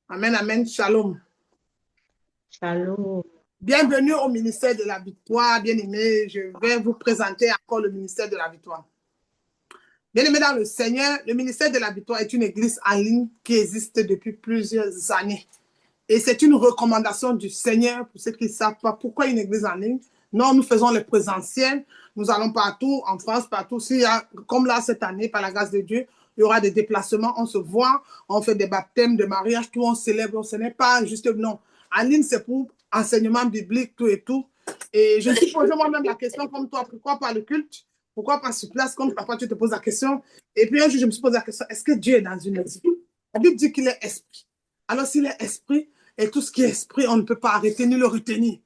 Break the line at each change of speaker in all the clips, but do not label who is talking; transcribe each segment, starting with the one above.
Amen, amen, shalom.
Shalom.
Bienvenue au ministère de la victoire, bien-aimés. Je vais vous présenter encore le ministère de la victoire. Bien-aimés dans le Seigneur, le ministère de la victoire est une église en ligne qui existe depuis plusieurs années. Et c'est une recommandation du Seigneur pour ceux qui ne savent pas pourquoi une église en ligne. Non, nous faisons les présentiels. Nous allons partout, en France, partout. S'il y a, comme là, cette année, par la grâce de Dieu, il y aura des déplacements, on se voit, on fait des baptêmes, des mariages, tout, on célèbre. Ce n'est pas juste, non. En ligne, c'est pour enseignement biblique, tout et tout. Et je me suis posé moi-même la question, comme toi, pourquoi pas le culte? Pourquoi pas sur place, comme parfois tu te poses la question. Et puis un jour, je me suis posé la question, est-ce que Dieu est dans une église? La Bible dit qu'il est esprit. Alors, s'il est esprit, et tout ce qui est esprit, on ne peut pas arrêter ni le retenir.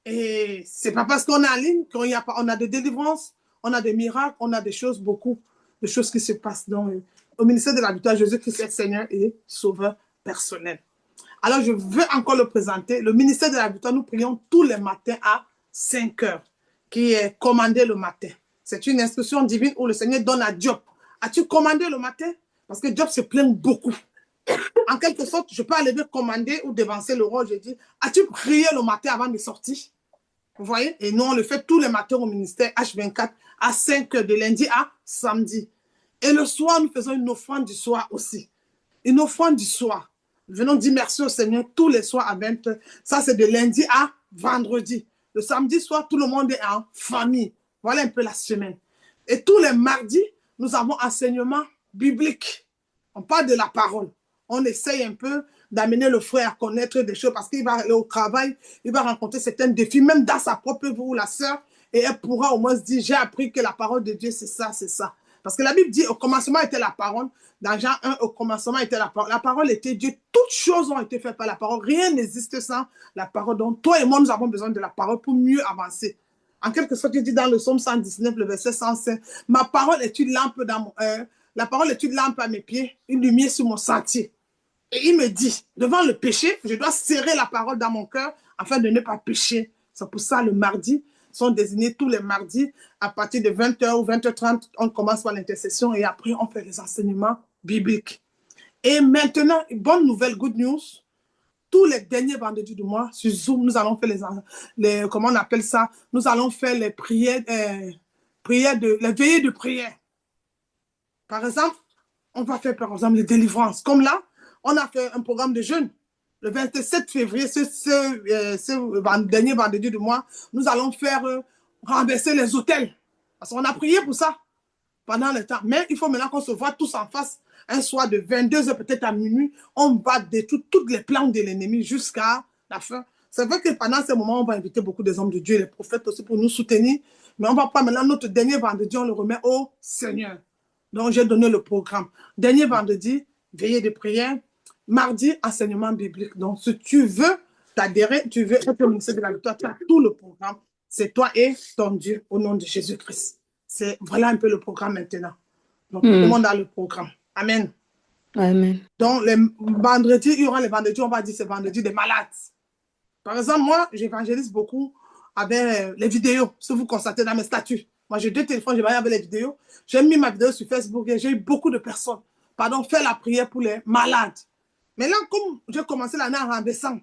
Et c'est pas parce qu'on est en ligne qu'on y a pas, on a des délivrances, on a des miracles, on a des choses, beaucoup de choses qui se passent au ministère de la victoire. Jésus-Christ est Seigneur et Sauveur personnel. Alors, je veux encore le présenter. Le ministère de la victoire, nous prions tous les matins à 5 heures, qui est commandé le matin. C'est une instruction divine où le Seigneur donne à Dieu. As-tu commandé le matin? Parce que Dieu se plaint beaucoup. En quelque sorte, je peux aller commander ou dévancer le rôle. Je dis, as-tu prié le matin avant de sortir? Vous voyez? Et nous, on le fait tous les matins au ministère H24 à 5 heures, de lundi à samedi. Et le soir, nous faisons une offrande du soir aussi. Une offrande du soir. Venons dire merci au Seigneur tous les soirs à 20 heures. Ça, c'est de lundi à vendredi. Le samedi soir, tout le monde est en famille. Voilà un peu la semaine. Et tous les mardis, nous avons enseignement biblique. On parle de la parole. On essaye un peu d'amener le frère à connaître des choses parce qu'il va aller au travail, il va rencontrer certains défis, même dans sa propre vie ou la sœur, et elle pourra au moins se dire, j'ai appris que la parole de Dieu, c'est ça, c'est ça. Parce que la Bible dit, au commencement était la parole. Dans Jean 1, au commencement était la parole. La parole était Dieu. Toutes choses ont été faites par la parole. Rien n'existe sans la parole. Donc, toi et moi, nous avons besoin de la parole pour mieux avancer. En quelque sorte, il dit dans le psaume 119, le verset 105, ma parole est une lampe dans mon... la parole est une lampe à mes pieds, une lumière sur mon sentier. Et il me dit, devant le péché, je dois serrer la parole dans mon cœur afin de ne pas pécher. C'est pour ça, le mardi, sont désignés tous les mardis, à partir de 20h ou 20h30, on commence par l'intercession et après, on fait les enseignements bibliques. Et maintenant, bonne nouvelle, good news, tous les derniers vendredis du mois, sur Zoom, nous allons faire les comment on appelle ça, nous allons faire les prières, les veillées de prière. Par exemple, on va faire par exemple les délivrances. Comme là, on a fait un programme de jeûne. Le 27 février, ce dernier vendredi du mois, nous allons faire renverser les hôtels. Parce qu'on a prié pour ça pendant le temps. Mais il faut maintenant qu'on se voit tous en face. Un soir de 22h peut-être à minuit, on va détruire toutes les plans de l'ennemi jusqu'à la fin. C'est vrai que pendant ce moment, on va inviter beaucoup des hommes de Dieu et les prophètes aussi pour nous soutenir. Mais on va pas maintenant, notre dernier vendredi, on le remet au Seigneur. Donc, j'ai donné le programme. Dernier vendredi, veillée de prière. Mardi, enseignement biblique. Donc, si tu veux t'adhérer, tu veux être au ministère de la victoire, tu as tout le programme. C'est toi et ton Dieu au nom de Jésus-Christ. Voilà un peu le programme maintenant. Donc, tout le monde a le programme. Amen.
Amen.
Donc, les vendredis, il y aura les vendredis, on va dire c'est vendredi des malades. Par exemple, moi, j'évangélise beaucoup avec les vidéos, si vous constatez dans mes statuts. Moi, j'ai 2 téléphones, je vais avec les vidéos. J'ai mis ma vidéo sur Facebook et j'ai eu beaucoup de personnes. Pardon, faire la prière pour les malades. Mais là, comme j'ai commencé l'année en renversant,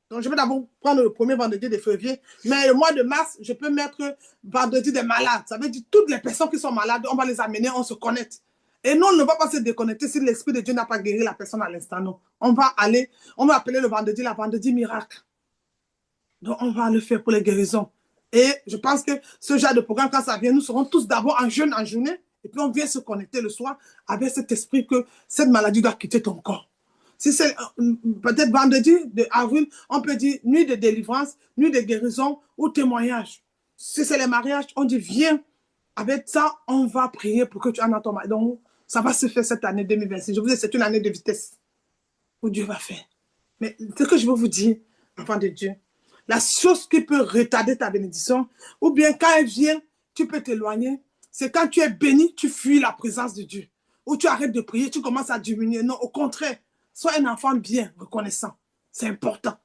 donc je vais d'abord prendre le premier vendredi de février, mais le mois de mars, je peux mettre vendredi des malades. Ça veut dire toutes les personnes qui sont malades, on va les amener, on se connecte. Et nous, on ne va pas se déconnecter si l'Esprit de Dieu n'a pas guéri la personne à l'instant. Non. On va appeler le vendredi la vendredi miracle. Donc, on va le faire pour les guérisons. Et je pense que ce genre de programme, quand ça vient, nous serons tous d'abord en jeûne en journée. Et puis, on vient se connecter le soir avec cet esprit que cette maladie doit quitter ton corps. Si c'est peut-être vendredi de avril, on peut dire nuit de délivrance, nuit de guérison ou témoignage. Si c'est les mariages, on dit viens. Avec ça, on va prier pour que tu en aies ton mari. Donc, ça va se faire cette année 2026. Je vous dis, c'est une année de vitesse où Dieu va faire. Mais ce que je veux vous dire, enfant de Dieu, la chose qui peut retarder ta bénédiction, ou bien quand elle vient, tu peux t'éloigner, c'est quand tu es béni, tu fuis la présence de Dieu. Ou tu arrêtes de prier, tu commences à diminuer. Non, au contraire, sois un enfant bien reconnaissant. C'est important.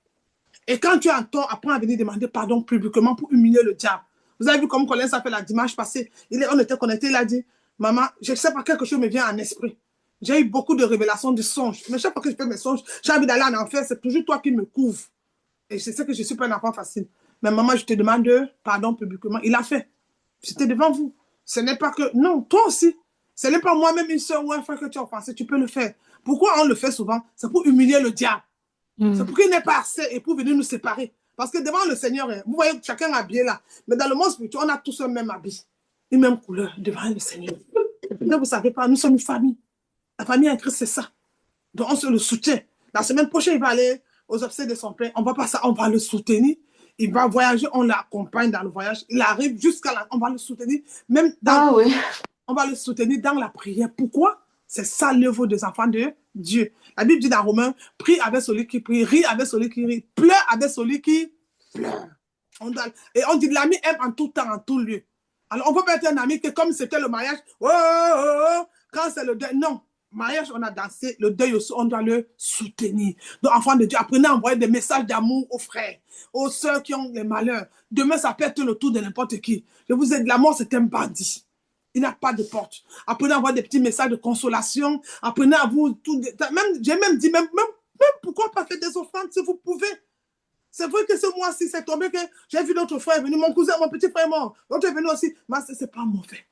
Et quand tu as un tort, apprends à venir demander pardon publiquement pour humilier le diable. Vous avez vu comme Colin s'appelle la dimanche passé. On était connecté, il a dit, maman, je ne sais pas, quelque chose me vient en esprit. J'ai eu beaucoup de révélations de songes. Mais chaque fois que je fais mes songes, j'ai envie d'aller en enfer, c'est toujours toi qui me couvres. Et je sais que je ne suis pas un enfant facile. Mais maman, je te demande pardon publiquement. Il a fait. J'étais devant vous. Ce n'est pas que... Non, toi aussi. Ce n'est pas moi-même une soeur ou un frère que tu as offensé. Tu peux le faire. Pourquoi on le fait souvent? C'est pour humilier le diable. C'est pour qu'il n'ait pas assez et pour venir nous séparer. Parce que devant le Seigneur, vous voyez, chacun habillé là. Mais dans le monde spirituel, on a tous un même habit. Une même couleur devant le Seigneur. Vous ne savez pas, nous sommes une famille. La famille en Christ, c'est ça. Donc, on se le soutient. La semaine prochaine, il va aller aux obsèques de son père. On ne va pas ça, on va le soutenir. Il va voyager, on l'accompagne dans le voyage. Il arrive jusqu'à là, on va le soutenir. Même dans, on va le soutenir dans la prière. Pourquoi? C'est ça l'œuvre des enfants de Dieu. La Bible dit dans Romains, prie avec celui qui prie, rit avec celui qui rit, pleure avec celui qui pleure. Et on dit l'ami aime en tout temps, en tout lieu. Alors, on ne peut pas être un ami que comme c'était le mariage, oh, oh, oh, quand c'est le deuil, non. Mariage, on a dansé, le deuil aussi, on doit le soutenir. Donc, enfants de Dieu, apprenez à envoyer des messages d'amour aux frères, aux sœurs qui ont les malheurs. Demain, ça peut être le tour de n'importe qui. Je vous ai dit, la mort, c'est un bandit. Il n'a pas de porte. Apprenez à avoir des petits messages de consolation. Apprenez à vous... J'ai même dit, même pourquoi pas faire des offrandes si vous pouvez. C'est vrai que ce mois-ci, c'est tombé que j'ai vu notre frère venir, mon cousin, mon petit frère est mort. L'autre est venu aussi. Mais ce n'est pas mauvais.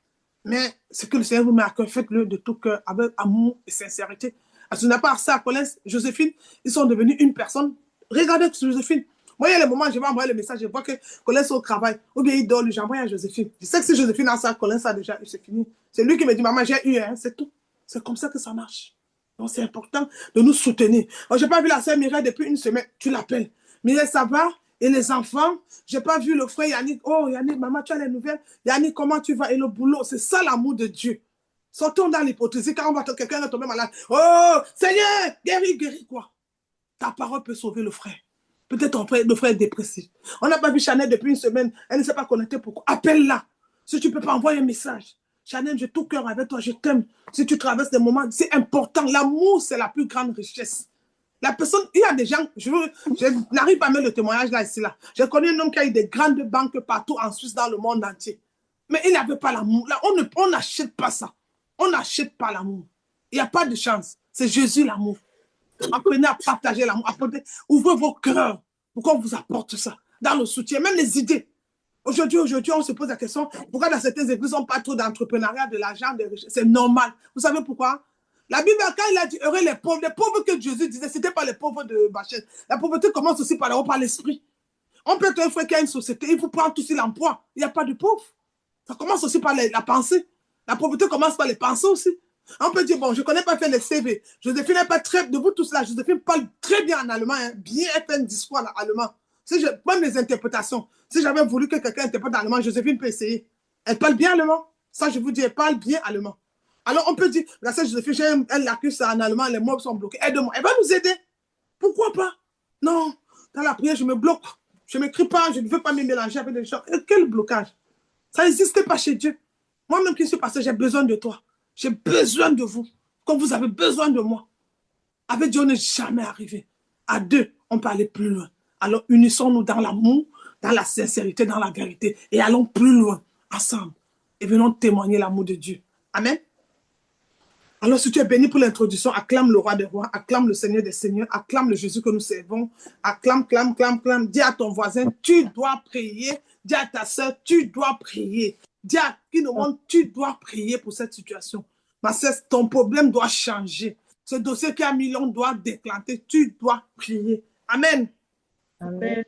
Mais ce que le Seigneur vous met à cœur, faites-le de tout cœur, avec amour et sincérité. Parce que n'a pas ça à Colin, Joséphine, ils sont devenus une personne. Regardez Joséphine. Moi, il y a les moments où je vais envoyer le message, je vois que Colin est au travail, ou bien il dort, j'envoie à Joséphine. Je sais que si Joséphine a ça, Colin, ça déjà, c'est fini. C'est lui qui me dit, maman, j'ai eu, hein, c'est tout. C'est comme ça que ça marche. Donc, c'est important de nous soutenir. Je n'ai pas vu la sœur Mireille depuis une semaine, tu l'appelles. Mireille, ça va? Et les enfants, je n'ai pas vu le frère Yannick. Oh, Yannick, maman, tu as les nouvelles? Yannick, comment tu vas? Et le boulot, c'est ça l'amour de Dieu. Sortons dans l'hypothèse. Quand on voit quelqu'un tomber malade, oh, Seigneur, guéris quoi? Ta parole peut sauver le frère. Peut-être le frère est dépressif. On n'a pas vu Chanel depuis une semaine. Elle ne s'est pas connectée. Pourquoi? Appelle-la. Si tu ne peux pas envoyer un message. Chanel, j'ai tout cœur avec toi. Je t'aime. Si tu traverses des moments, c'est important. L'amour, c'est la plus grande richesse. La personne, il y a des gens, je n'arrive pas à mettre le témoignage là, ici, là. J'ai connu un homme qui a eu des grandes banques partout en Suisse, dans le monde entier. Mais il n'avait pas l'amour. Là, on n'achète pas ça. On n'achète pas l'amour. Il n'y a pas de chance. C'est Jésus l'amour. Apprenez à partager l'amour. Ouvrez vos cœurs pour qu'on vous apporte ça. Dans le soutien, même les idées. Aujourd'hui, on se pose la question, pourquoi dans certaines églises, on parle trop d'entrepreneuriat, de l'argent, de richesse? C'est normal. Vous savez pourquoi? La Bible, quand il a dit heureux les pauvres que Jésus disait, ce n'était pas les pauvres de Bachel. La pauvreté commence aussi par l'esprit. On peut être un frère qui a une société, il faut prendre tout sur l'emploi. Il n'y a pas de pauvres. Ça commence aussi par la pensée. La pauvreté commence par les pensées aussi. On peut dire, bon, je ne connais pas faire les CV. Joséphine n'est pas très... De vous tous là, Joséphine parle très bien en allemand. Hein. Bien, elle fait un discours en allemand. Si je prends mes interprétations, si j'avais voulu que quelqu'un interprète en allemand, Joséphine peut essayer. Elle parle bien allemand. Ça, je vous dis, elle parle bien allemand. Alors, on peut dire, la sœur Joséphine, elle l'accuse en allemand, les mots sont bloqués. Aide-moi. Elle va nous aider. Pourquoi pas? Non. Dans la prière, je me bloque. Je ne m'écris pas, je ne veux pas me mélanger avec des gens. Quel blocage? Ça n'existe pas chez Dieu. Moi-même qui suis pasteur, j'ai besoin de toi. J'ai besoin de vous. Comme vous avez besoin de moi. Avec Dieu, on n'est jamais arrivé. À deux, on peut aller plus loin. Alors, unissons-nous dans l'amour, dans la sincérité, dans la vérité. Et allons plus loin, ensemble. Et venons témoigner l'amour de Dieu. Amen. Alors, si tu es béni pour l'introduction, acclame le roi des rois, acclame le Seigneur des seigneurs, acclame le Jésus que nous servons, acclame, clame, clame, clame. Dis à ton voisin, tu dois prier. Dis à ta soeur, tu dois prier. Dis à qui nous montre, tu dois prier pour cette situation. Ma soeur, ton problème doit changer. Ce dossier qui a mis long doit déclencher. Tu dois prier. Amen.
Amen.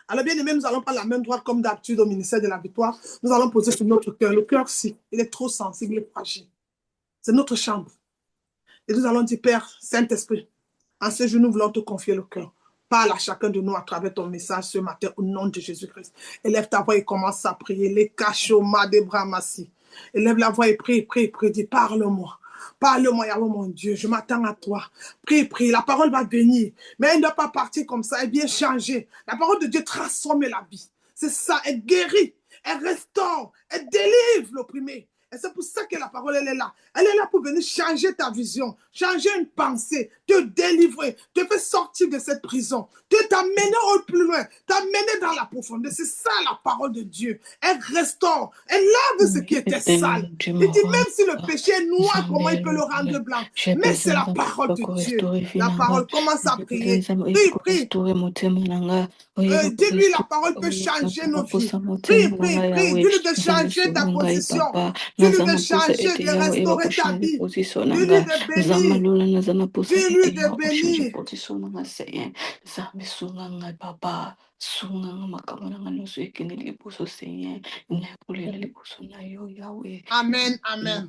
Alors, bien aimé, nous allons prendre la main droite comme d'habitude au ministère de la victoire. Nous allons poser sur notre cœur. Le cœur, si, il est trop sensible, il est fragile. C'est notre chambre. Et nous allons dire, Père, Saint-Esprit, en ce jour, nous voulons te confier le cœur. Parle à chacun de nous à travers ton message ce matin au nom de Jésus-Christ. Élève ta voix et commence à prier. Les cachomas des bras massifs. Élève la voix et prie, prie, prie. Dis, parle-moi. Parle-moi, Yahweh, mon Dieu. Je m'attends à toi. Prie, prie. La parole va venir. Mais elle ne doit pas partir comme ça. Elle vient changer. La parole de Dieu transforme la vie. C'est ça. Elle guérit. Elle restaure. Elle délivre l'opprimé. Et c'est pour ça que la parole, elle est là. Elle est là pour venir changer ta vision, changer une pensée, te délivrer, te faire sortir de cette prison, te t'amener au plus loin, t'amener dans la profondeur. C'est ça la parole de Dieu. Elle restaure, elle lave ce qui était sale. Il dit même si le péché est noir, comment il peut le rendre blanc? Mais c'est la parole de Dieu. La parole, commence à prier. Prie, prie. Dis-lui, la parole peut changer nos vies. Prie, prie, prie. Dis-lui de changer ta position. Dis-lui de changer, de restaurer ta vie. Dis-lui de bénir. Dis-lui de bénir. Amen, amen.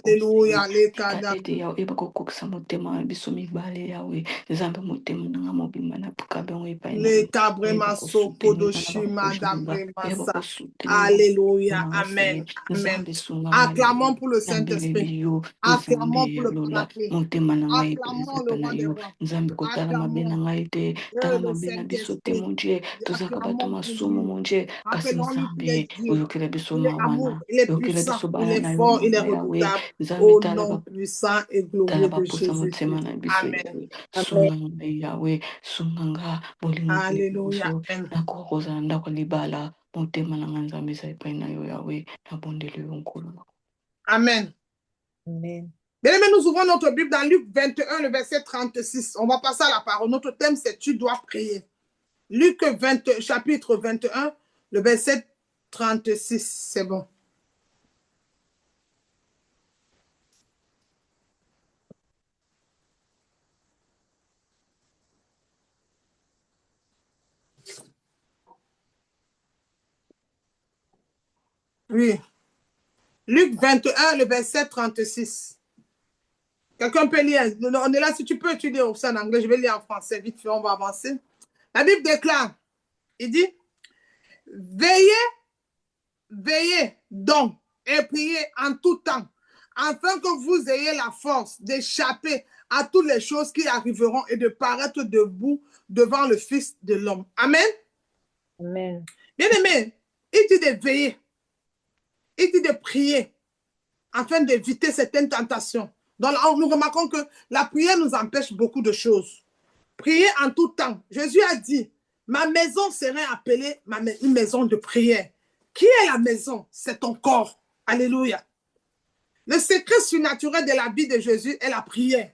Alléluia, alléluia, amen, amen. Acclamons pour le Saint-Esprit. Acclamons pour le Paraclet. Acclamons le roi des rois. Acclamons le Saint-Esprit. Acclamons pour lui. Appelons-lui qu'il est Dieu. Il est amour, il est puissant, il est fort, il est redoutable. Au nom puissant et glorieux de Jésus. Amen. Alléluia. Amen.
Amen.
Bien-aimés, nous ouvrons notre Bible dans Luc 21, le verset 36. On va passer à la parole. Notre thème, c'est « Tu dois prier ». Luc 20, chapitre 21, le verset 36. C'est bon. Oui. Luc 21, le verset 36. Quelqu'un peut lire. On est là, si tu peux, tu lis aussi en anglais. Je vais lire en français. Vite fait, on va avancer. La Bible déclare, il dit, veillez donc et priez en tout temps, afin que vous ayez la force d'échapper à toutes les choses qui arriveront et de paraître debout devant le Fils de l'homme. Amen.
Amen.
Bien-aimé, il dit de veiller. Il dit de prier afin d'éviter certaines tentations. Donc, nous remarquons que la prière nous empêche beaucoup de choses. Prier en tout temps. Jésus a dit, ma maison serait appelée une maison de prière. Qui est la maison? C'est ton corps. Alléluia. Le secret surnaturel de la vie de Jésus est la prière.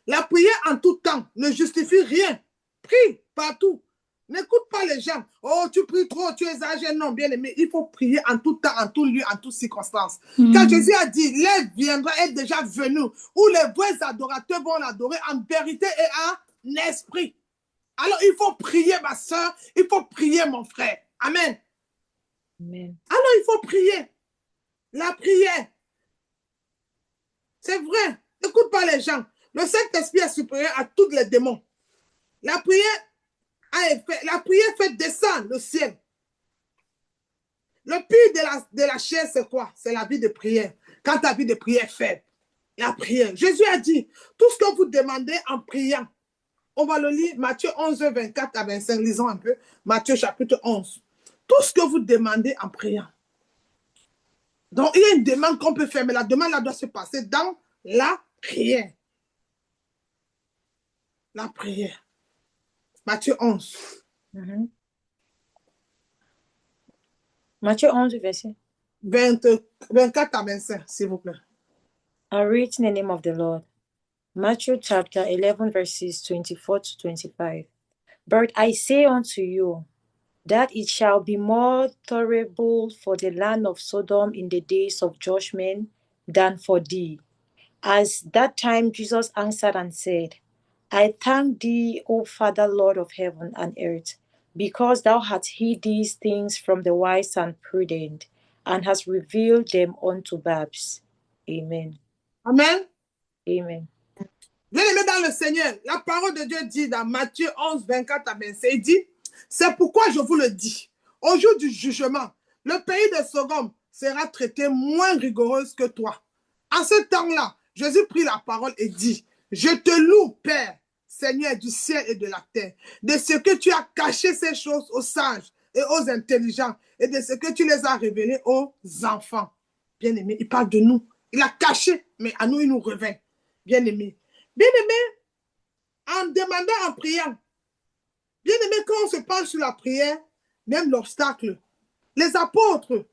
La prière en tout temps ne justifie rien. Prie partout. N'écoute pas les gens. Oh, tu pries trop, tu exagères. Non, bien aimé, il faut prier en tout temps, en tout lieu, en toutes circonstances. Quand Jésus a dit, l'heure viendra, est déjà venue, où les vrais adorateurs vont l'adorer en vérité et en esprit. Alors, il faut prier, ma soeur. Il faut prier, mon frère. Amen.
Amen.
Alors, il faut prier. La prière. C'est vrai. N'écoute pas les gens. Le Saint-Esprit est supérieur à tous les démons. La prière fait descendre le ciel. Le pire de la chair, c'est quoi? C'est la vie de prière. Quand ta vie de prière est faible, la prière. Jésus a dit, tout ce que vous demandez en priant, on va le lire, Matthieu 11, 24 à 25. Lisons un peu. Matthieu chapitre 11. Tout ce que vous demandez en priant. Donc, il y a une demande qu'on peut faire, mais la demande là doit se passer dans la prière. La prière. Matthieu 11.
Matthieu 11, verset
24 à 25, s'il vous plaît.
I read in the name of the Lord. Matthew chapter 11, verses 24 to 25. But I say unto you, that it shall be more tolerable for the land of Sodom in the days of judgment than for thee. As that time Jesus answered and said, I thank thee, O Father, Lord of heaven and earth, because thou hast hid these things from the wise and prudent, and hast revealed them unto babes. Amen.
Amen.
Amen.
Bien-aimés dans le Seigneur, la parole de Dieu dit dans Matthieu 11, 24 à 25, il dit, c'est pourquoi je vous le dis, au jour du jugement, le pays de Sodome sera traité moins rigoureuse que toi. En ce temps-là, Jésus prit la parole et dit, je te loue, Père, Seigneur du ciel et de la terre, de ce que tu as caché ces choses aux sages et aux intelligents, et de ce que tu les as révélées aux enfants. Bien-aimé, il parle de nous. Il a caché, mais à nous, il nous revient. Bien-aimé. Bien-aimé, en demandant, en priant. Bien-aimé, quand on se penche sur la prière, même l'obstacle, les apôtres,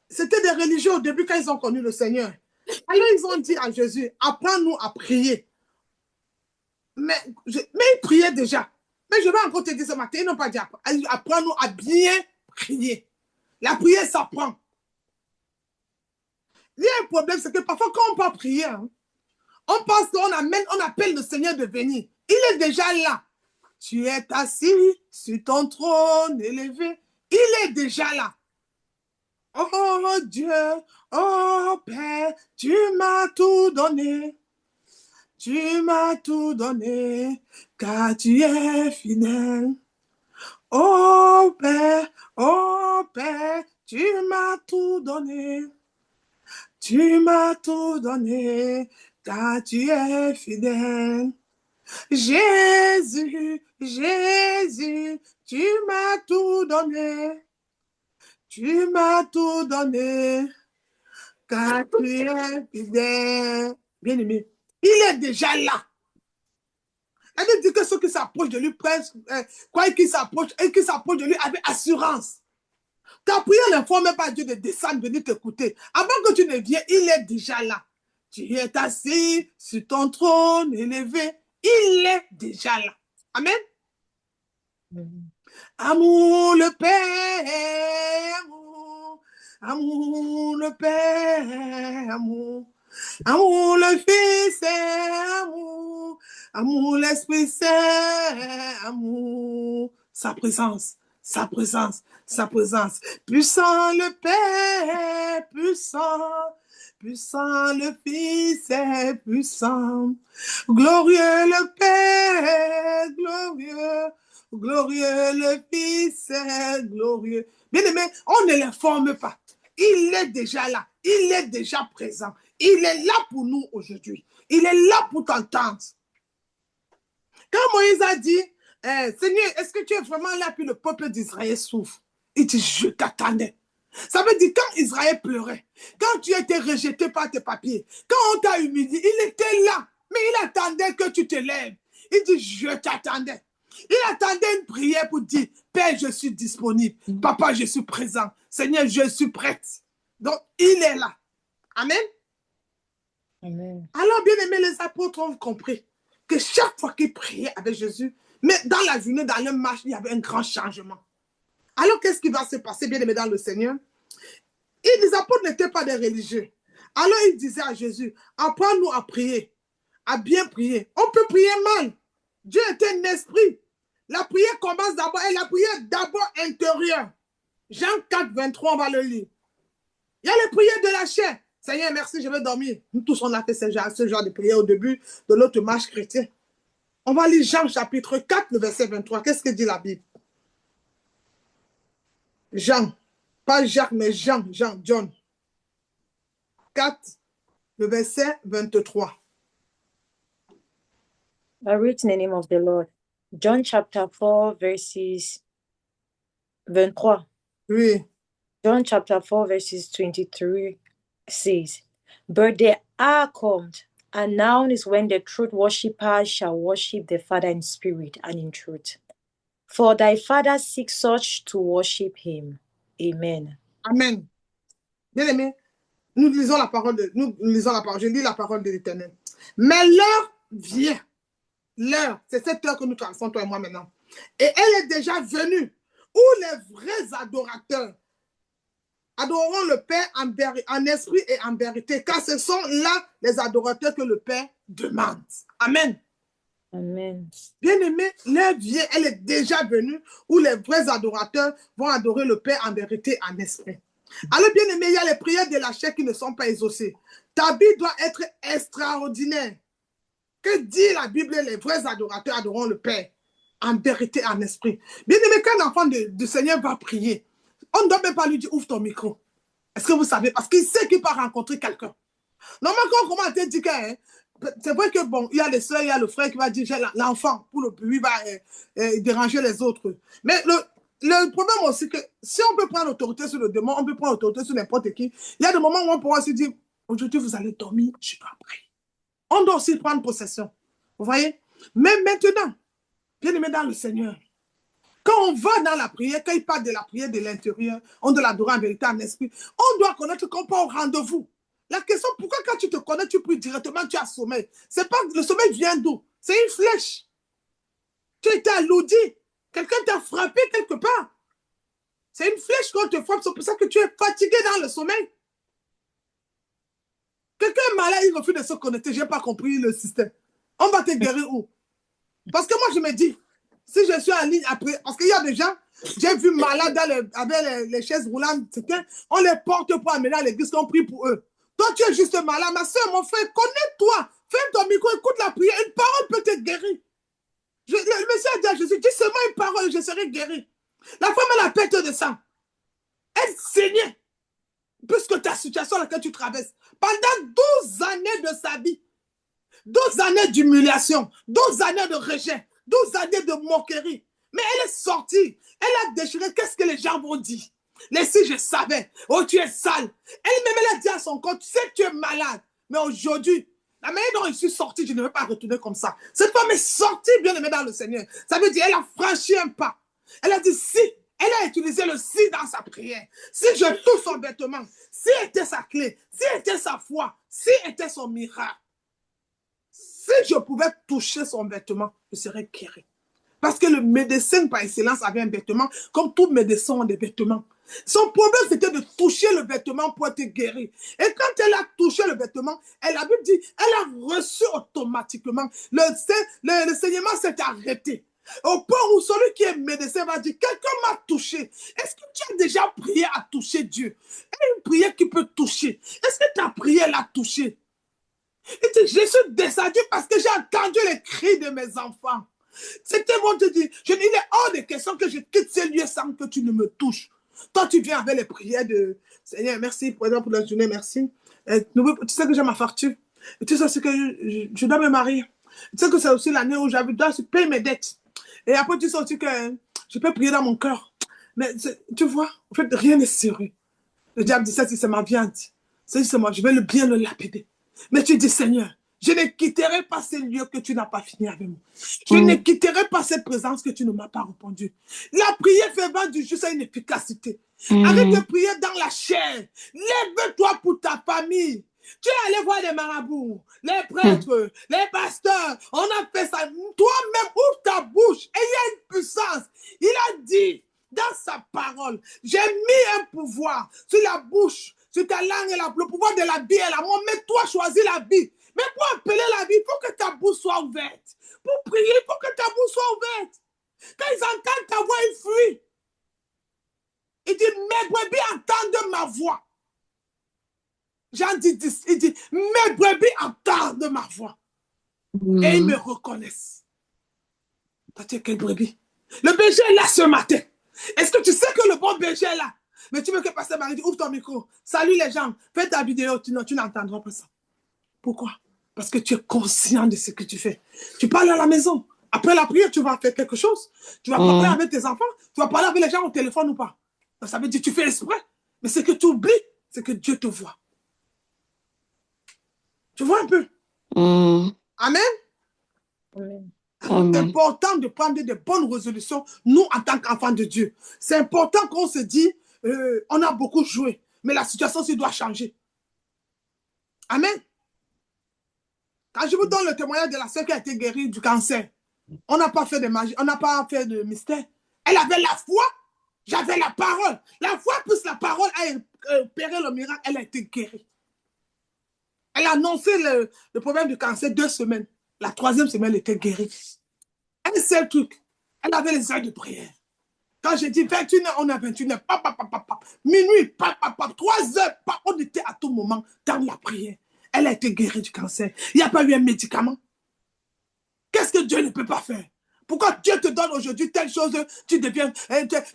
c'était des religieux au début quand ils ont connu le Seigneur. Alors ils ont dit à Jésus, apprends-nous à prier. Mais ils priaient déjà. Mais je vais encore te dire ce matin, ils n'ont pas dit apprends-nous à bien prier. La prière s'apprend. Il y a un problème, c'est que parfois quand on peut prier, hein, on pense on appelle le Seigneur de venir. Il est déjà là. Tu es assis sur ton trône élevé. Il est déjà là. Oh Dieu, oh Père, tu m'as tout donné. Tu m'as tout donné, car tu es fidèle. Oh Père, tu m'as tout donné. Tu m'as tout donné, car tu es fidèle. Jésus, Jésus, tu m'as tout donné. Tu m'as tout donné, car tu es fidèle. Bien-aimé, il est déjà là. Elle dit que ceux qui s'approchent de lui, quoi qu'il s'approche, et qui s'approchent de lui avec assurance. Ta prière n'informe pas Dieu de descendre, venir t'écouter. Avant que tu ne viennes, il est déjà là. Tu es assis sur ton trône élevé. Il est déjà là. Amen. Amour le Père, amour le Père, amour le Fils, amour l'Esprit Saint, amour sa présence, sa présence, sa présence. Puissant le Père, puissant, puissant le Fils est puissant. Glorieux le Père, glorieux. Glorieux le Fils est glorieux. Bien-aimé, on ne l'informe pas. Il est déjà là. Il est déjà présent. Il est là pour nous aujourd'hui. Il est là pour t'entendre. Quand Moïse a dit, Seigneur, est-ce que tu es vraiment là puis le peuple d'Israël souffre? Il dit, je t'attendais. Ça veut dire quand Israël pleurait, quand tu étais rejeté par tes papiers, quand on t'a humilié, il était là. Mais il attendait que tu te lèves. Il dit, je t'attendais. Il attendait une prière pour dire, Père, je suis disponible. Papa, je suis présent. Seigneur, je suis prête. Donc, il est là. Amen.
Amen.
Alors, bien aimé, les apôtres ont compris que chaque fois qu'ils priaient avec Jésus, mais dans la journée, dans leur marche, il y avait un grand changement. Alors, qu'est-ce qui va se passer, bien aimé, dans le Seigneur? Et les apôtres n'étaient pas des religieux. Alors, ils disaient à Jésus, apprends-nous à prier, à bien prier. On peut prier mal. Dieu est un esprit. La prière commence d'abord, et la prière d'abord intérieure. Jean 4, 23, on va le lire. Il y a les prières de la chair. Seigneur, merci, je vais dormir. Nous tous, on a fait ce genre de prière au début de notre marche chrétienne. On va lire Jean chapitre 4, le verset 23. Qu'est-ce que dit la Bible? Jean, pas Jacques, mais John 4, le verset 23.
I read in the name of the Lord. John chapter 4, verses 23.
Oui.
John chapter 4, verses 23 says, but the hour comes, and now is when the truth worshippers shall worship the Father in spirit and in truth. For thy Father seeks such to worship him. Amen.
Amen. Bien aimé, nous lisons la parole, je lis la parole de l'Éternel. Mais l'heure vient. L'heure, c'est cette heure que nous traversons, toi et moi maintenant. Et elle est déjà venue, où les vrais adorateurs adoreront le Père en esprit et en vérité, car ce sont là les adorateurs que le Père demande. Amen.
Amen.
Bien-aimé, l'heure vient, elle est déjà venue, où les vrais adorateurs vont adorer le Père en vérité, en esprit. Alors, bien-aimé, il y a les prières de la chair qui ne sont pas exaucées. Ta vie doit être extraordinaire. Que dit la Bible? Les vrais adorateurs adoreront le Père en vérité, en esprit. Bien-aimé, quand un enfant du Seigneur va prier, on ne doit même pas lui dire, ouvre ton micro. Est-ce que vous savez? Parce qu'il sait qu'il va rencontrer quelqu'un. Normalement, quand on commence à te dire que, hein, c'est vrai que bon, il y a les soeurs, il y a le frère qui va dire j'ai l'enfant pour le bruit va déranger les autres. Mais le problème aussi que si on peut prendre l'autorité sur le démon, on peut prendre l'autorité sur n'importe qui. Il y a des moments où on pourra se dire aujourd'hui vous allez dormir, je dois prier. On doit aussi prendre possession. Vous voyez? Mais maintenant, bien aimé dans le Seigneur, quand on va dans la prière, quand il parle de la prière de l'intérieur, on doit l'adorer en vérité, en esprit, on doit connaître qu'on peut au rendez-vous. La question, pourquoi quand tu te connais, tu pries directement, tu as sommeil? C'est pas, le sommeil vient d'où? C'est une flèche. Tu as été alourdi. Quelqu'un t'a frappé quelque part. C'est une flèche qu'on te frappe, c'est pour ça que tu es fatigué dans le sommeil. Quelqu'un est malade, il refuse de se connecter, je n'ai pas compris le système. On va te guérir où? Parce que moi, je me dis, si je suis en ligne après, parce qu'il y a des gens, j'ai vu malades avec les chaises roulantes, on les porte pour amener à l'église, on prie pour eux. Toi, tu es juste malade, ma soeur, mon frère, connais-toi, ferme ton micro, écoute la prière, une parole peut te guérir. Le monsieur a dit à Jésus, dis seulement une parole, je serai guéri. La femme a la perte de sang. Elle saignait, puisque ta situation à laquelle tu traverses, pendant 12 années de sa vie, 12 années d'humiliation, 12 années de rejet, 12 années de moquerie. Mais elle est sortie. Elle a déchiré. Qu'est-ce que les gens vont dire? Les si je savais. Oh, tu es sale. Elle-même, elle a dit à son corps, tu sais que tu es malade. Mais aujourd'hui, la manière dont je suis sortie, je ne veux pas retourner comme ça. Cette femme est sortie, bien aimée dans le Seigneur. Ça veut dire, elle a franchi un pas. Elle a dit, si. Elle a utilisé le si dans sa prière. Si je touche son vêtement, si était sa clé, si était sa foi, si était son miracle. Si je pouvais toucher son vêtement, je serais guéri. Parce que le médecin par excellence avait un vêtement, comme tous médecins ont des vêtements. Son problème, c'était de toucher le vêtement pour être guéri. Et quand elle a touché le vêtement, la Bible dit, elle a reçu automatiquement. Le saignement s'est arrêté. Au point où celui qui est médecin va dire, quelqu'un m'a touché. Est-ce que tu as déjà prié à toucher Dieu? Et une prière qui peut toucher. Est-ce que ta prière l'a touché? Je suis descendu parce que j'ai entendu les cris de mes enfants. C'était bon de dire, il est hors de question que je quitte ce lieu sans que tu ne me touches. Toi, tu viens avec les prières de Seigneur, merci pour la journée, merci. Tu sais que j'ai ma facture. Et tu sais que je dois me marier. Tu sais que c'est aussi l'année où je dois payer mes dettes. Et après, tu sais aussi que je peux prier dans mon cœur. Mais tu vois, en fait, rien n'est sérieux. Le diable dit ça, c'est ma viande. C'est juste moi, je vais bien le lapider. Mais tu dis, Seigneur, je ne quitterai pas ce lieu que tu n'as pas fini avec moi. Je ne quitterai pas cette présence que tu ne m'as pas répondu. La prière fervente du juste a une efficacité. Arrête de prier dans la chair. Lève-toi pour ta famille. Tu es allé voir les marabouts, les prêtres, les pasteurs. On a fait ça. Toi-même, ouvre ta bouche. Et il y a une puissance. Il a dit dans sa parole, j'ai mis un pouvoir sur la bouche, sur ta langue et le pouvoir de la vie et la mort. Mais toi, choisis la vie. Mais pour appeler la vie, il faut que ta bouche soit ouverte. Pour prier, il faut que ta bouche soit ouverte. Quand ils entendent ta voix, ils fuient. Il dit, mes brebis entendent ma voix. Jean 10, il dit, mes brebis entendent ma voix. Et ils me reconnaissent. Toi, tu es quelle brebis? Le berger est là ce matin. Est-ce que tu sais que le bon berger est là? Mais tu veux que Pasteur Marie dise, ouvre ton micro. Salut les gens. Fais ta vidéo. Tu n'entendras pas ça. Pourquoi? Parce que tu es conscient de ce que tu fais. Tu parles à la maison. Après la prière, tu vas faire quelque chose. Tu vas parler avec tes enfants. Tu vas parler avec les gens au téléphone ou pas. Donc, ça veut dire que tu fais exprès. Mais ce que tu oublies, c'est que Dieu te voit. Tu vois un peu? Amen?
Amen.
C'est important de prendre des bonnes résolutions, nous, en tant qu'enfants de Dieu. C'est important qu'on se dit, on a beaucoup joué, mais la situation aussi doit changer. Amen. Quand je vous donne le témoignage de la sœur qui a été guérie du cancer, on n'a pas fait de magie, on n'a pas fait de mystère. Elle avait la foi, j'avais la parole. La foi plus la parole a opéré le miracle, elle a été guérie. Elle a annoncé le problème du cancer 2 semaines. La 3e semaine, elle était guérie. Un seul truc, elle avait les heures de prière. Quand j'ai dit 21h, on a 21h, minuit, 3h, on était à tout moment dans la prière. Elle a été guérie du cancer. Il n'y a pas eu un médicament. Qu'est-ce que Dieu ne peut pas faire? Pourquoi Dieu te donne aujourd'hui telle chose, tu deviens,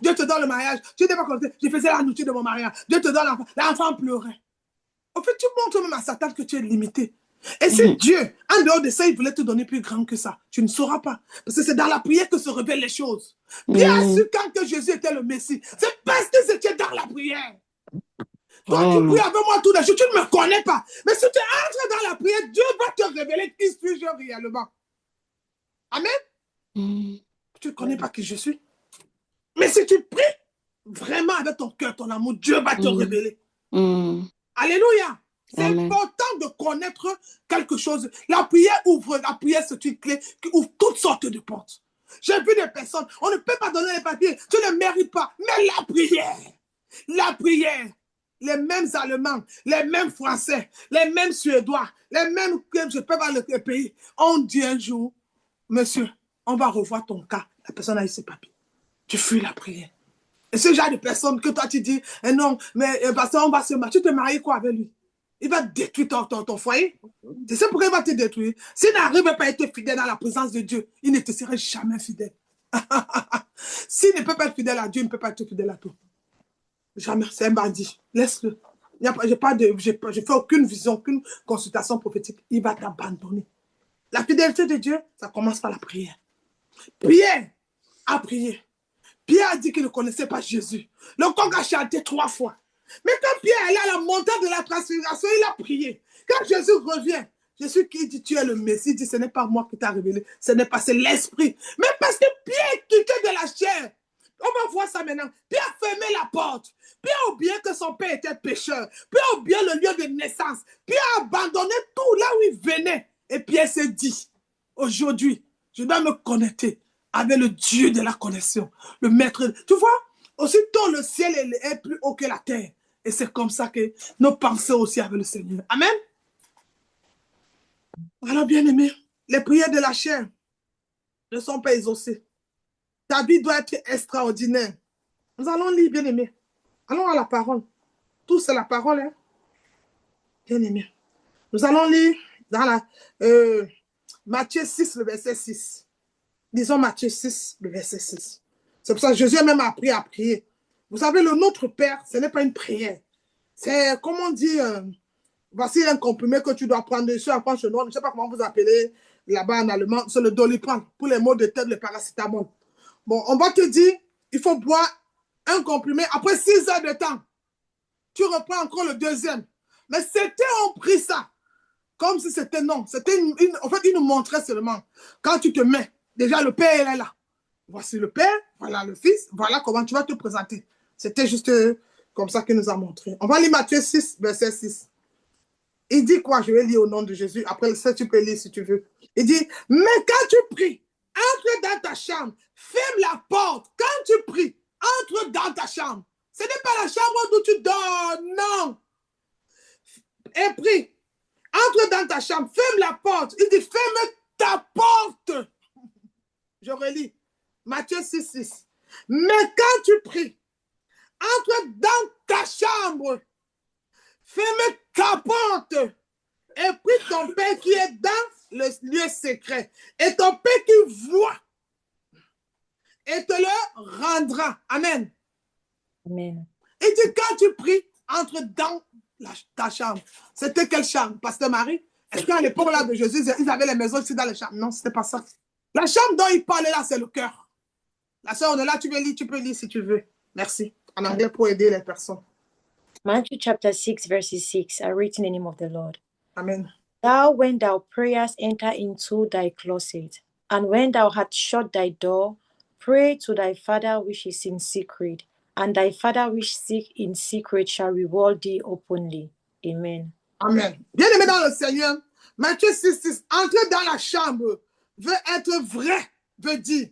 Dieu te donne le mariage, tu n'es pas content, je faisais la nourriture de mon mariage, Dieu te donne l'enfant pleurait. En fait, tu montres même à Satan que tu es limité. Et si Dieu, en dehors de ça, il voulait te donner plus grand que ça, tu ne sauras pas. Parce que c'est dans la prière que se révèlent les choses. Bien sûr, quand que Jésus était le Messie, c'est parce que c'était dans la prière. Toi, tu pries avec moi tous les jours, tu ne me connais pas. Mais si tu entres dans la prière, Dieu va te révéler qui suis-je réellement. Amen. Tu ne connais pas qui je suis. Mais si tu pries vraiment avec ton cœur, ton amour, Dieu va te révéler. Alléluia. C'est important de connaître quelque chose. La prière c'est une clé qui ouvre toutes sortes de portes. J'ai vu des personnes, on ne peut pas donner les papiers, tu ne mérites pas. Mais la prière, les mêmes Allemands, les mêmes Français, les mêmes Suédois, les mêmes, je peux pas le pays, on dit un jour, monsieur, on va revoir ton cas. La personne a eu ses papiers. Tu fuis la prière. Et ce genre de personne que toi tu dis, eh non, mais parce qu'on va se marier, tu te maries quoi avec lui? Il va détruire ton foyer. C'est ça pourquoi il va te détruire. S'il n'arrive pas à être fidèle dans la présence de Dieu, il ne te sera jamais fidèle. S'il ne peut pas être fidèle à Dieu, il ne peut pas être fidèle à toi. Jamais. C'est un bandit. Laisse-le. Je ne fais aucune vision, aucune consultation prophétique. Il va t'abandonner. La fidélité de Dieu, ça commence par la prière. Pierre a prié. Pierre a dit qu'il ne connaissait pas Jésus. Le coq a chanté 3 fois. Mais quand Pierre est à la montée de la transfiguration, il a prié. Quand Jésus revient, Jésus qui dit tu es le Messie, il dit ce n'est pas moi qui t'a révélé, ce n'est pas, c'est l'Esprit. Mais parce que Pierre quittait de la chair. On va voir ça maintenant. Pierre fermait la porte. Pierre a oublié que son père était pécheur. Pierre a oublié le lieu de naissance. Pierre a abandonné tout là où il venait. Et Pierre s'est dit, aujourd'hui, je dois me connecter avec le Dieu de la connexion, le maître. Tu vois, aussitôt le ciel est plus haut que la terre. Et c'est comme ça que nos pensées aussi avec le Seigneur. Amen. Alors, bien aimé, les prières de la chair ne sont pas exaucées. Ta vie doit être extraordinaire. Nous allons lire, bien aimé. Allons à la parole. Tout c'est la parole, hein. Bien aimé. Nous allons lire dans la Matthieu 6, le verset 6. Disons Matthieu 6, le verset 6. C'est pour ça que Jésus a même appris à prier. Vous savez, le Notre Père, ce n'est pas une prière. C'est, comment on dit, voici un comprimé que tu dois prendre. Je ne sais pas comment vous appelez là-bas en allemand. C'est le Doliprane. Pour les maux de tête, le paracétamol. Bon, on va te dire, il faut boire un comprimé après 6 heures de temps. Tu reprends encore le deuxième. Mais c'était, on prit ça. Comme si c'était non. C'était en fait, il nous montrait seulement. Quand tu te mets, déjà le Père il est là. Voici le Père, voilà le Fils, voilà comment tu vas te présenter. C'était juste comme ça qu'il nous a montré. On va lire Matthieu 6, verset 6. Il dit quoi? Je vais lire au nom de Jésus. Après ça, tu peux lire si tu veux. Il dit, mais quand tu pries, entre dans ta chambre, ferme la porte. Quand tu pries, entre dans ta chambre. Ce n'est pas la chambre où tu dors, non. Et prie. Entre dans ta chambre, ferme la porte. Il dit, ferme ta porte. Je relis. Matthieu 6, 6. Mais quand tu pries, entre dans ta chambre, ferme ta porte et prie ton Père qui est dans le lieu secret. Et ton Père qui voit et te le rendra. Amen.
Amen.
Il dit, quand tu pries, entre dans ta chambre. C'était quelle chambre, Pasteur Marie? Est-ce qu'à l'époque là de Jésus, ils avaient les maisons ici dans les chambres? Non, c'était pas ça. La chambre dont il parlait là, c'est le cœur. La sœur, on est là, tu peux lire si tu veux. Merci. En anglais pour aider les personnes.
Matthew chapter 6, verse 6. I read in the name of the Lord.
Amen.
Thou, when thou prayest, enter into thy closet, and when thou hast shut thy door, pray to thy Father which is in secret, and thy Father which seek in secret shall reward thee openly. Amen.
Amen. Bien-aimé dans le Seigneur, Matthieu 6, 6, entrer dans la chambre veut être vrai, veut dire,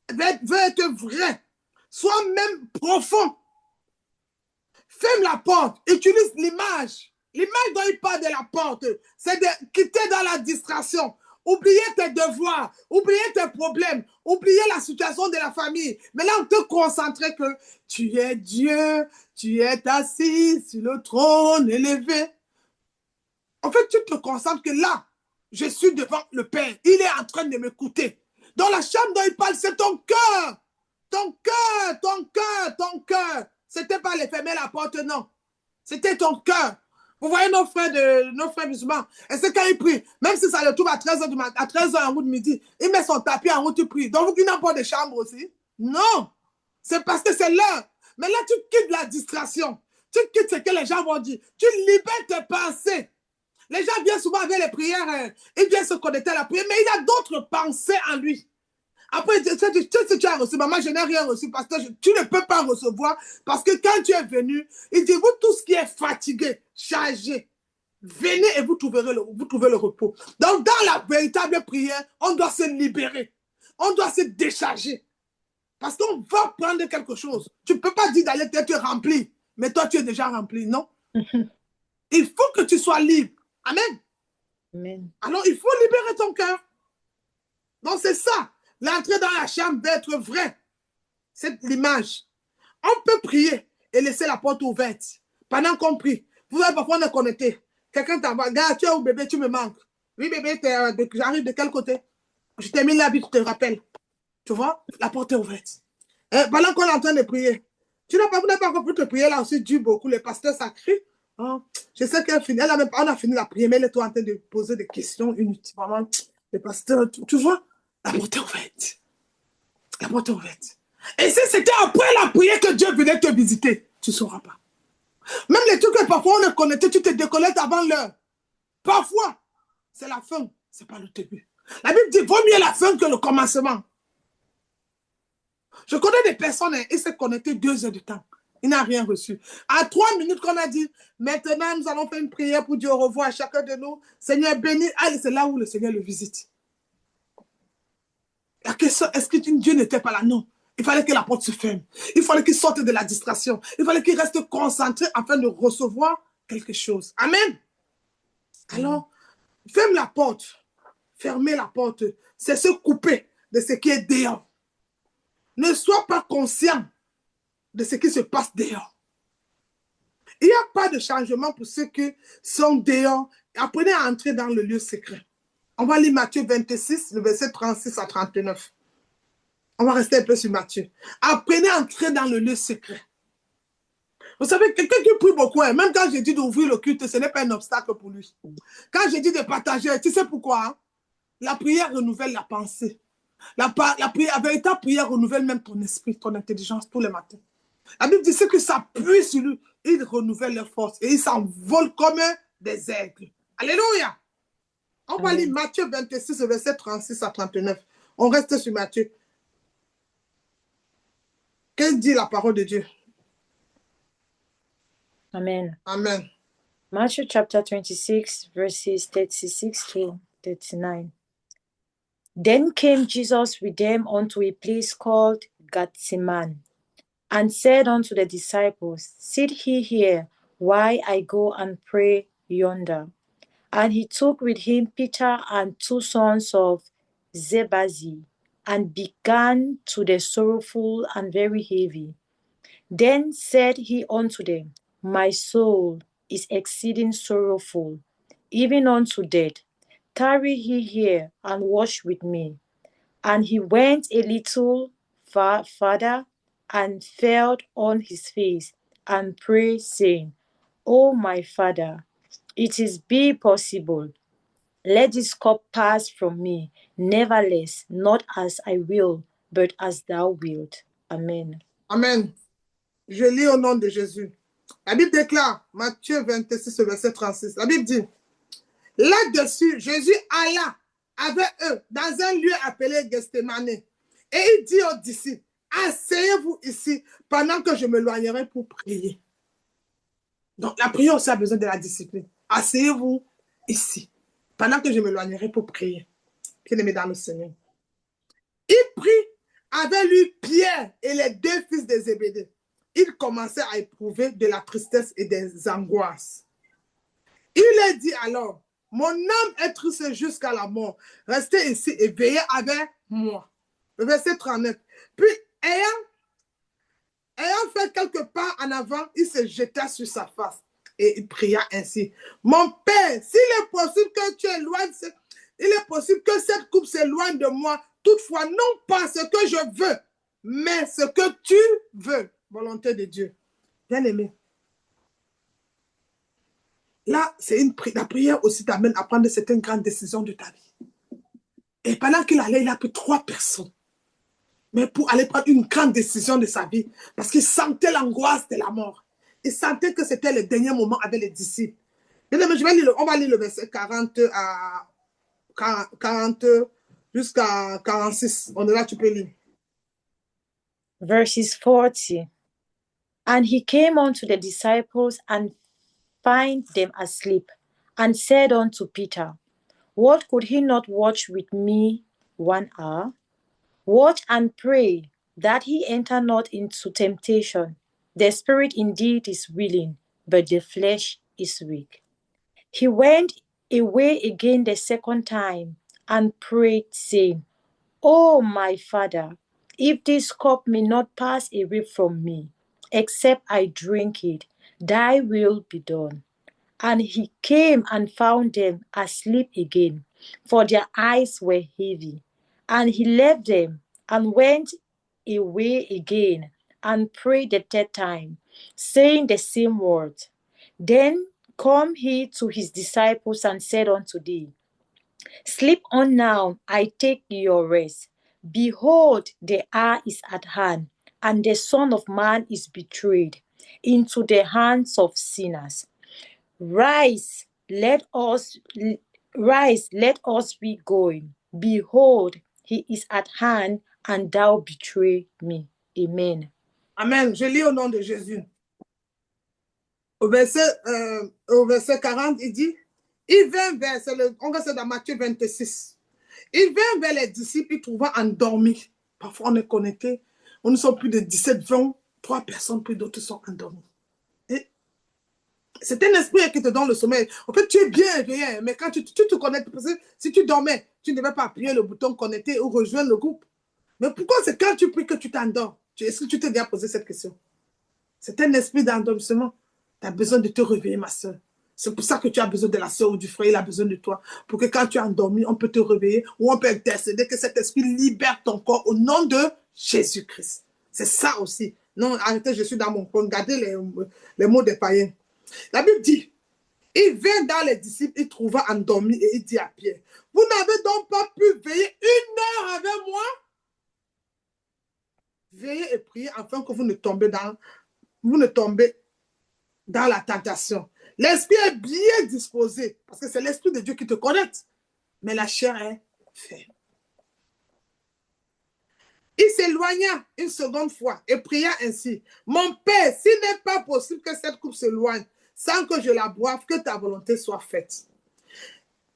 veut être vrai, soit même profond. Ferme la porte, utilise l'image. L'image dont il parle de la porte, c'est de quitter dans la distraction. Oublier tes devoirs, oublier tes problèmes, oublier la situation de la famille. Maintenant, te concentrer que tu es Dieu, tu es assis sur le trône élevé. En fait, tu te concentres que là, je suis devant le Père. Il est en train de m'écouter. Dans la chambre dont il parle, c'est ton cœur. Ton cœur, ton cœur, ton cœur. C'était pas les fermer la porte, non. C'était ton cœur. Vous voyez nos frères musulmans. Et c'est quand ils prient, même si ça le trouve à 13h du matin, à 13h en route midi, il met son tapis en route, il prie. Donc vous qui n'avez pas de chambre aussi? Non. C'est parce que c'est l'heure. Mais là, tu quittes la distraction. Tu quittes ce que les gens vont dire. Tu libères tes pensées. Les gens viennent souvent avec les prières. Ils viennent se connecter à la prière, mais il y a d'autres pensées en lui. Après, tu as reçu, maman, je n'ai rien reçu parce que tu ne peux pas recevoir. Parce que quand tu es venu, il dit, vous tous qui êtes fatigués, chargés, venez et vous trouvez le repos. Donc, dans la véritable prière, on doit se libérer. On doit se décharger. Parce qu'on va prendre quelque chose. Tu ne peux pas dire d'aller être rempli, mais toi, tu es déjà rempli, non? Il faut que tu sois libre. Amen.
Amen.
Alors, il faut libérer ton cœur. Donc, c'est ça. L'entrée dans la chambre doit être vraie. C'est l'image. On peut prier et laisser la porte ouverte. Pendant qu'on prie, vous voyez, parfois on est connecté. Quelqu'un t'envoie, gars, tu es où bébé, tu me manques. Oui, bébé, j'arrive de quel côté? Je t'ai mis l'habit, tu te rappelles. Tu vois, la porte est ouverte. Pendant qu'on est en train de prier, vous n'avez pas encore pu te prier là aussi, Dieu beaucoup, les pasteurs sacrés. Oh, je sais qu'elle finit, on a fini la prière, mais elle est en train de poser des questions inutiles. Vraiment, les pasteurs, tu vois, la porte est ouverte. La porte est ouverte. Et si c'était après la prière que Dieu venait te visiter, tu ne sauras pas. Même les trucs que parfois on est connecté, tu te déconnectes avant l'heure. Parfois, c'est la fin, ce n'est pas le début. La Bible dit, vaut mieux la fin que le commencement. Je connais des personnes, ils se connectaient 2 heures de temps. Il n'a rien reçu. À 3 minutes qu'on a dit, maintenant nous allons faire une prière pour dire au revoir à chacun de nous. Seigneur béni. Allez, c'est là où le Seigneur le visite. La question, est-ce que Dieu n'était pas là? Non. Il fallait que la porte se ferme. Il fallait qu'il sorte de la distraction. Il fallait qu'il reste concentré afin de recevoir quelque chose. Amen. Alors, ferme la porte. Fermer la porte, c'est se couper de ce qui est dehors. Ne sois pas conscient de ce qui se passe dehors. Il n'y a pas de changement pour ceux qui sont dehors. Apprenez à entrer dans le lieu secret. On va lire Matthieu 26, le verset 36 à 39. On va rester un peu sur Matthieu. Apprenez à entrer dans le lieu secret. Vous savez, quelqu'un qui prie beaucoup, même quand j'ai dit d'ouvrir le culte, ce n'est pas un obstacle pour lui. Quand j'ai dit de partager, tu sais pourquoi? Hein? La prière renouvelle la pensée. La véritable prière renouvelle même ton esprit, ton intelligence tous les matins. La Bible dit que ça appuie sur lui, il renouvelle leurs forces et il s'envole comme des aigles. Alléluia! On va lire Matthieu 26, verset 36 à 39. On reste sur Matthieu. Qu'est-ce que dit la parole de Dieu?
Amen.
Amen.
Matthew chapter 26, verses 36 to 39. Then came Jesus with them unto a place called Gethsemane, and said unto the disciples, Sit ye here, while I go and pray yonder. And he took with him Peter and 2 sons of Zebedee, and began to be sorrowful and very heavy. Then said he unto them, My soul is exceeding sorrowful, even unto death. Tarry ye here, and watch with me. And he went a little farther, and fell on his face, and prayed, saying, O my Father, it is be possible, let this cup pass from me. Nevertheless, not as I will, but as thou wilt. Amen.
Amen. Je lis au nom de Jésus. La Bible déclare, Matthieu 26, verset 36. La Bible dit, là-dessus, Jésus alla avec eux dans un lieu appelé Gethsemane. Et il dit aux disciples, asseyez-vous ici pendant que je m'éloignerai pour prier. Donc, la prière aussi a besoin de la discipline. Asseyez-vous ici pendant que je m'éloignerai pour prier. Bien-aimé dans le Seigneur. Il prit avec lui Pierre et les 2 fils de Zébédée. Il commençait à éprouver de la tristesse et des angoisses. Il leur dit alors, mon âme est triste jusqu'à la mort. Restez ici et veillez avec moi. Le verset 39. Puis, ayant fait quelques pas en avant, il se jeta sur sa face et il pria ainsi. Mon Père, s'il est possible que tu éloignes, il est possible que cette coupe s'éloigne de moi. Toutefois, non pas ce que je veux, mais ce que tu veux. Volonté de Dieu. Bien-aimé. Là, la prière aussi t'amène à prendre certaines grandes décisions de ta vie. Et pendant qu'il allait, il a pris 3 personnes. Mais pour aller prendre une grande décision de sa vie, parce qu'il sentait l'angoisse de la mort. Il sentait que c'était le dernier moment avec les disciples. On va lire le verset 40 à 40 jusqu'à 46. On est là, tu peux lire.
Verses 40. And he came unto the disciples and find them asleep, and said unto Peter, What, could he not watch with me 1 hour? Watch and pray, that he enter not into temptation. The spirit indeed is willing, but the flesh is weak. He went away again the second time, and prayed, saying, O my Father, if this cup may not pass away from me, except I drink it, thy will be done. And he came and found them asleep again, for their eyes were heavy. And he left them and went away again and prayed the third time, saying the same words. Then come he to his disciples and said unto them, Sleep on now, I take your rest. Behold, the hour is at hand, and the Son of Man is betrayed into the hands of sinners. Rise, let us be going. Behold, he is at hand, and thou betray me. Amen.
Amen. Je lis au nom de Jésus. Au verset 40, il dit, il vint vers, on va c'est dans Matthieu 26. Il vint vers les disciples, il trouva endormis. Parfois on est connecté, on ne sont plus de 17, 20, 3 personnes, puis d'autres sont endormis. C'est un esprit qui te donne le sommeil. En fait, tu es bien éveillé, mais quand tu te connectes, parce que si tu dormais, tu ne devais pas appuyer le bouton connecter ou rejoindre le groupe. Mais pourquoi c'est quand tu pries que tu t'endors? Est-ce que tu t'es déjà posé cette question? C'est un esprit d'endormissement. Tu as besoin de te réveiller, ma soeur. C'est pour ça que tu as besoin de la soeur ou du frère, il a besoin de toi. Pour que quand tu es endormi, on peut te réveiller ou on peut intercéder que cet esprit libère ton corps au nom de Jésus-Christ. C'est ça aussi. Non, arrêtez, je suis dans mon coin. Regardez les mots des païens. La Bible dit, il vint dans les disciples, il trouva endormi et il dit à Pierre, vous n'avez donc pas pu veiller 1 heure avec moi? Veillez et priez afin que vous ne tombez dans la tentation. L'esprit est bien disposé, parce que c'est l'esprit de Dieu qui te connecte, mais la chair est faible. Il s'éloigna une seconde fois et pria ainsi, mon Père, s'il n'est pas possible que cette coupe s'éloigne, sans que je la boive, que ta volonté soit faite.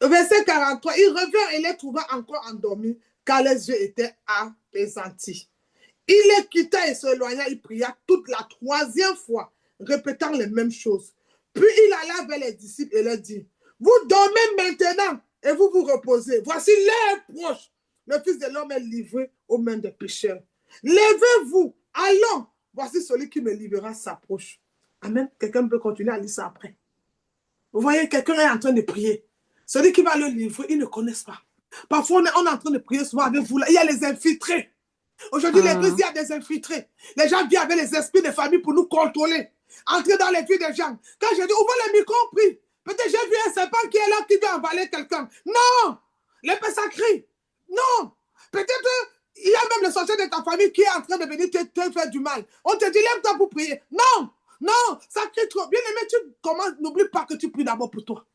Au verset 43, il revint et les trouva encore endormis, car les yeux étaient apaisantis. Il les quitta et s'éloigna, il pria toute la 3e fois, répétant les mêmes choses. Puis il alla vers les disciples et leur dit, vous dormez maintenant et vous vous reposez. Voici l'heure proche. Le Fils de l'homme est livré aux mains des pécheurs. Levez-vous, allons. Voici celui qui me livrera s'approche. Amen. Quelqu'un peut continuer à lire ça après. Vous voyez, quelqu'un est en train de prier. Celui qui va le livrer, ils ne connaissent pas. Parfois, on est en train de prier souvent avec vous. Là. Il y a les infiltrés. Aujourd'hui, l'église, il y a des infiltrés. Les gens viennent avec les esprits de famille pour nous contrôler. Entrer dans les vies des gens. Quand je dis, ouvrez les micros, prie. Peut-être j'ai vu un serpent qui est là, qui veut avaler quelqu'un. Non! L'épée sacrée. Non! Peut-être il y a même le sorcier de ta famille qui est en train de venir te faire du mal. On te dit, lève-toi pour prier. Non! Non! Ça crie trop. Bien aimé, tu commences, n'oublie pas que tu pries d'abord pour toi.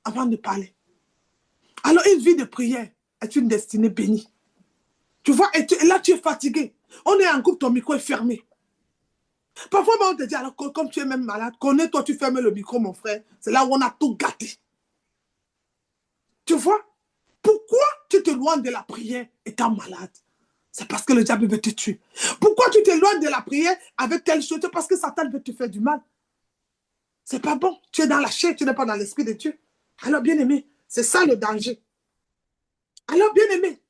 Avant de parler. Alors, une vie de prière est une destinée bénie. Tu vois, et là, tu es fatigué. On est en groupe, ton micro est fermé. Parfois, on te dit, alors, comme tu es même malade, connais-toi, tu fermes le micro, mon frère. C'est là où on a tout gâté. Tu vois? Pourquoi tu t'éloignes de la prière étant malade? C'est parce que le diable veut te tuer. Pourquoi tu t'éloignes de la prière avec telle chose? C'est parce que Satan veut te faire du mal. C'est pas bon. Tu es dans la chair, tu n'es pas dans l'esprit de Dieu. Alors, bien-aimé, c'est ça le danger. Alors, bien-aimé,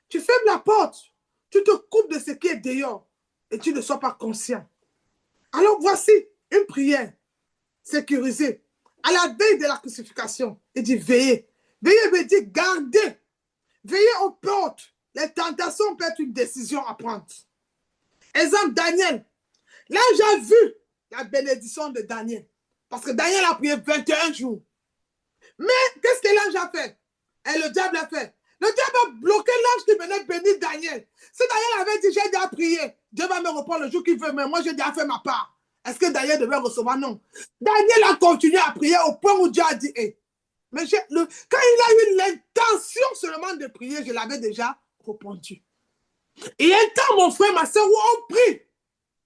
tu fermes la porte, tu te coupes de ce qui est dehors et tu ne sois pas conscient. Alors, voici une prière sécurisée. À la veille de la crucifixion, il dit veillez. Veillez veut dire gardez. Veillez aux portes. Les tentations peuvent être une décision à prendre. Exemple, Daniel. Là, j'ai vu la bénédiction de Daniel. Parce que Daniel a prié 21 jours. Mais qu'est-ce que l'ange a fait? Et le diable a fait. Le diable a bloqué l'ange qui venait bénir Daniel. Si Daniel avait dit, j'ai déjà prié, Dieu va me reprendre le jour qu'il veut, mais moi j'ai déjà fait ma part. Est-ce que Daniel devait recevoir? Non. Daniel a continué à prier au point où Dieu a dit, hey. Mais quand il a eu l'intention seulement de prier, je l'avais déjà répondu. Il y a un temps, mon frère, ma soeur, où on prie.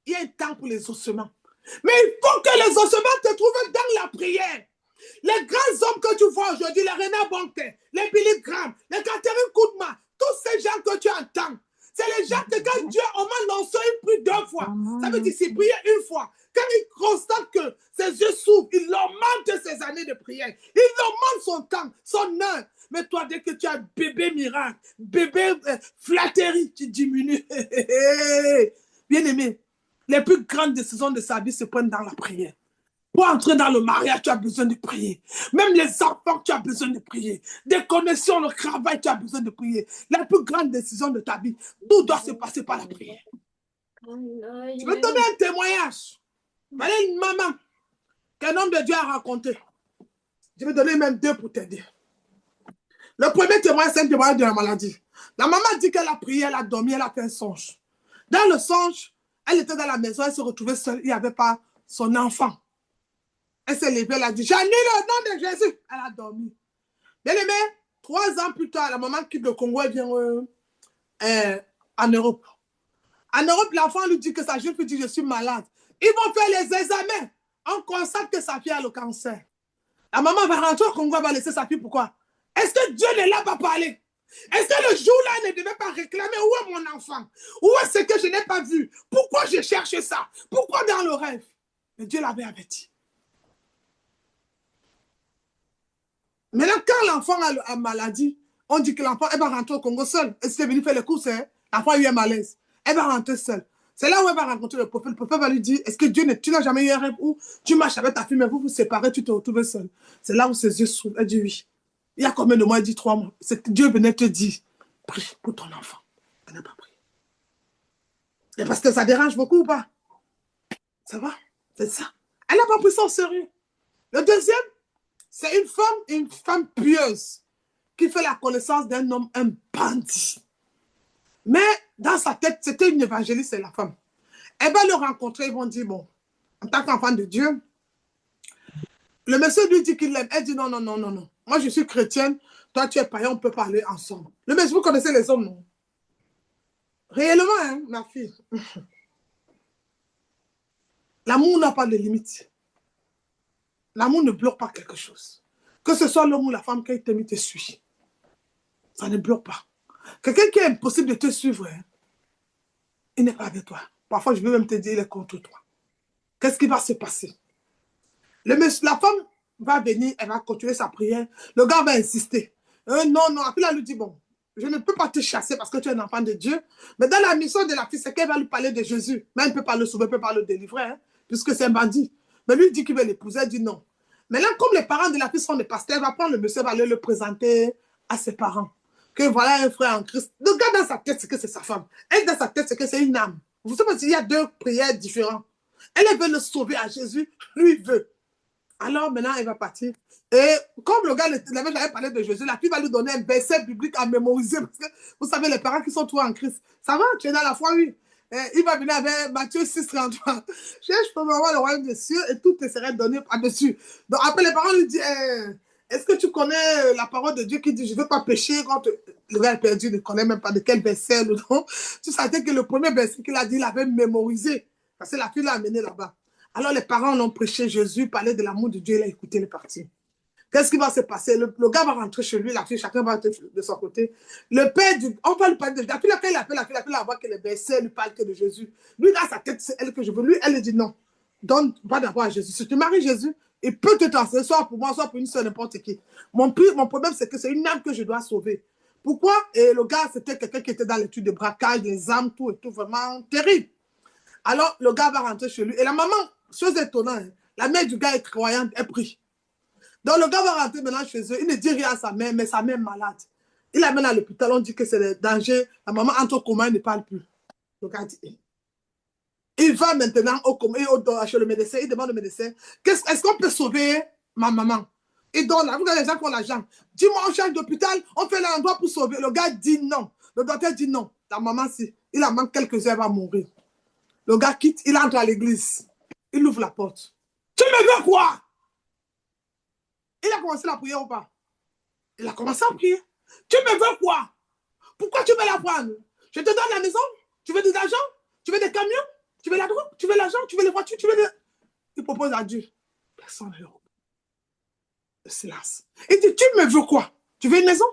Il y a un temps pour les ossements. Mais il faut que les ossements te trouvent dans la prière. Les grands hommes que tu vois aujourd'hui, les René Bonke, les Billy Graham, les Catherine Koudma, tous ces gens que tu entends, c'est les gens que quand Dieu au moins non il prie 2 fois. Ça veut dire s'il prie une fois. Quand il constate que ses yeux s'ouvrent, il augmente ses années de prière. Il augmente son temps, son heure. Mais toi, dès que tu as bébé miracle, bébé flatterie, tu diminues. Bien aimé, les plus grandes décisions de sa vie se prennent dans la prière. Pour entrer dans le mariage, tu as besoin de prier. Même les enfants, tu as besoin de prier. Des connexions, le travail, tu as besoin de prier. La plus grande décision de ta vie, tout doit se passer par la prière. Je vais te donner un témoignage. Voilà une maman qu'un homme de Dieu a rencontré. Je vais donner même 2 pour t'aider. Le premier témoignage, c'est un témoignage de la maladie. La maman dit qu'elle a prié, elle a dormi, elle a fait un songe. Dans le songe, elle était dans la maison, elle se retrouvait seule, il n'y avait pas son enfant. Elle s'est levée, elle a dit, j'annule le nom de Jésus. Elle a dormi. Bien aimé, 3 ans plus tard, la maman quitte le Congo, elle vient en Europe. En Europe, l'enfant lui dit que sa jeune fille dit, je suis malade. Ils vont faire les examens. On constate que sa fille a le cancer. La maman va rentrer au Congo, elle va laisser sa fille. Pourquoi? Est-ce que Dieu ne l'a pas parlé? Est-ce que le jour-là, elle ne devait pas réclamer où est mon enfant? Où est-ce que je n'ai pas vu? Pourquoi je cherche ça? Pourquoi dans le rêve? Mais Dieu l'avait averti. Maintenant, quand l'enfant a maladie, on dit que l'enfant, elle va rentrer au Congo seule. Elle s'est venue faire les courses, hein? L'enfant a eu un malaise. Elle va rentrer seule. C'est là où elle va rencontrer le prophète. Le prophète va lui dire, est-ce que Dieu, tu n'as jamais eu un rêve où tu marches avec ta fille, mais vous vous séparez, tu te retrouves seule. C'est là où ses yeux s'ouvrent. Elle dit oui. Il y a combien de mois? Elle dit 3 mois. C'est que Dieu venait te dire, prie pour ton enfant. Elle n'a pas prié. Et parce que ça dérange beaucoup ou pas? Ça va? C'est ça. Elle n'a pas pris ça au sérieux. Le deuxième, c'est une femme pieuse qui fait la connaissance d'un homme, un bandit. Mais dans sa tête, c'était une évangéliste, c'est la femme. Elle va le rencontrer, ils vont dire, bon, en tant qu'enfant de Dieu, le monsieur lui dit qu'il l'aime. Elle dit, non, non, non, non, non. Moi, je suis chrétienne, toi, tu es païen, on peut parler ensemble. Le monsieur, vous connaissez les hommes, non? Réellement, hein, ma fille. L'amour n'a pas de limite. L'amour ne bloque pas quelque chose. Que ce soit l'homme ou la femme qui t'aime, te suit. Ça ne bloque pas. Quelqu'un qui est impossible de te suivre, hein, il n'est pas avec toi. Parfois, je vais même te dire, il est contre toi. Qu'est-ce qui va se passer? La femme va venir, elle va continuer sa prière. Le gars va insister. Non, non. Après, elle lui dit, bon, je ne peux pas te chasser parce que tu es un enfant de Dieu. Mais dans la mission de la fille, c'est qu'elle va lui parler de Jésus. Mais elle ne peut pas le sauver, elle ne peut pas le délivrer, hein, puisque c'est un bandit. Mais lui, il dit qu'il veut l'épouser. Elle dit non. Maintenant, comme les parents de la fille sont des pasteurs, elle va prendre le monsieur, va aller le présenter à ses parents. Que voilà un frère en Christ. Le gars dans sa tête, c'est que c'est sa femme. Elle, dans sa tête, c'est que c'est une âme. Vous savez, il y a 2 prières différentes. Elle veut le sauver à Jésus, lui veut. Alors maintenant, elle va partir. Et comme le gars n'avait jamais parlé de Jésus, la fille va lui donner un verset biblique à mémoriser. Parce que vous savez, les parents qui sont tous en Christ, ça va, tu es dans la foi, oui. Et il va venir avec Matthieu 6, 33. Cherche pour voir le royaume des cieux et tout te serait donné par-dessus. Donc après, les parents lui disent, est-ce que tu connais la parole de Dieu qui dit, je ne veux pas pécher quand le gars est perdu, il ne connaît même pas de quel verset. Non? Tu savais que le premier verset qu'il a dit, il avait mémorisé. Parce que la fille l'a amené là-bas. Alors les parents l'ont prêché, Jésus parlait de l'amour de Dieu, il a écouté les parties. Qu'est-ce qui va se passer? Le gars va rentrer chez lui, la fille, chacun va rentrer de son côté. Le père, on va lui parler de Jésus. La fille, quand il appelle la fille, la voit que les versets lui parlent que de Jésus. Lui, dans sa tête, c'est elle que je veux. Lui, elle lui dit non. Donne, va d'abord à Jésus. Si tu maries Jésus, il peut te transférer, soit pour moi, soit pour une seule, n'importe qui. Mon problème, c'est que c'est une âme que je dois sauver. Pourquoi? Et le gars, c'était quelqu'un qui était dans l'étude de braquage, les armes, tout et tout, vraiment terrible. Alors, le gars va rentrer chez lui. Et la maman, chose étonnante, la mère du gars est croyante, elle prie. Donc, le gars va rentrer maintenant chez eux. Il ne dit rien à sa mère, mais sa mère est malade. Il l'amène à l'hôpital, on dit que c'est le danger. La maman entre au coma, elle ne parle plus. Le gars dit, Il va maintenant chez le médecin, il demande au médecin, est-ce qu'on peut sauver ma maman? Il donne là, vous avez les gens qui ont l'argent. Dis-moi, on change d'hôpital, on fait l'endroit pour sauver. Le gars dit non. Le docteur dit non. La maman, si, il en manque quelques heures, elle va mourir. Le gars quitte, il entre à l'église. Il ouvre la porte. Tu me veux quoi? Il a commencé la prière ou pas? Il a commencé à prier. Tu me veux quoi? Pourquoi tu veux la prendre? Je te donne la maison? Tu veux de l'argent? Tu veux des camions? Tu veux la drogue? Tu veux l'argent? Tu veux les voitures? Tu veux les... Il propose à Dieu. Personne ne le regarde. Le silence. Il dit, tu me veux quoi? Tu veux une maison?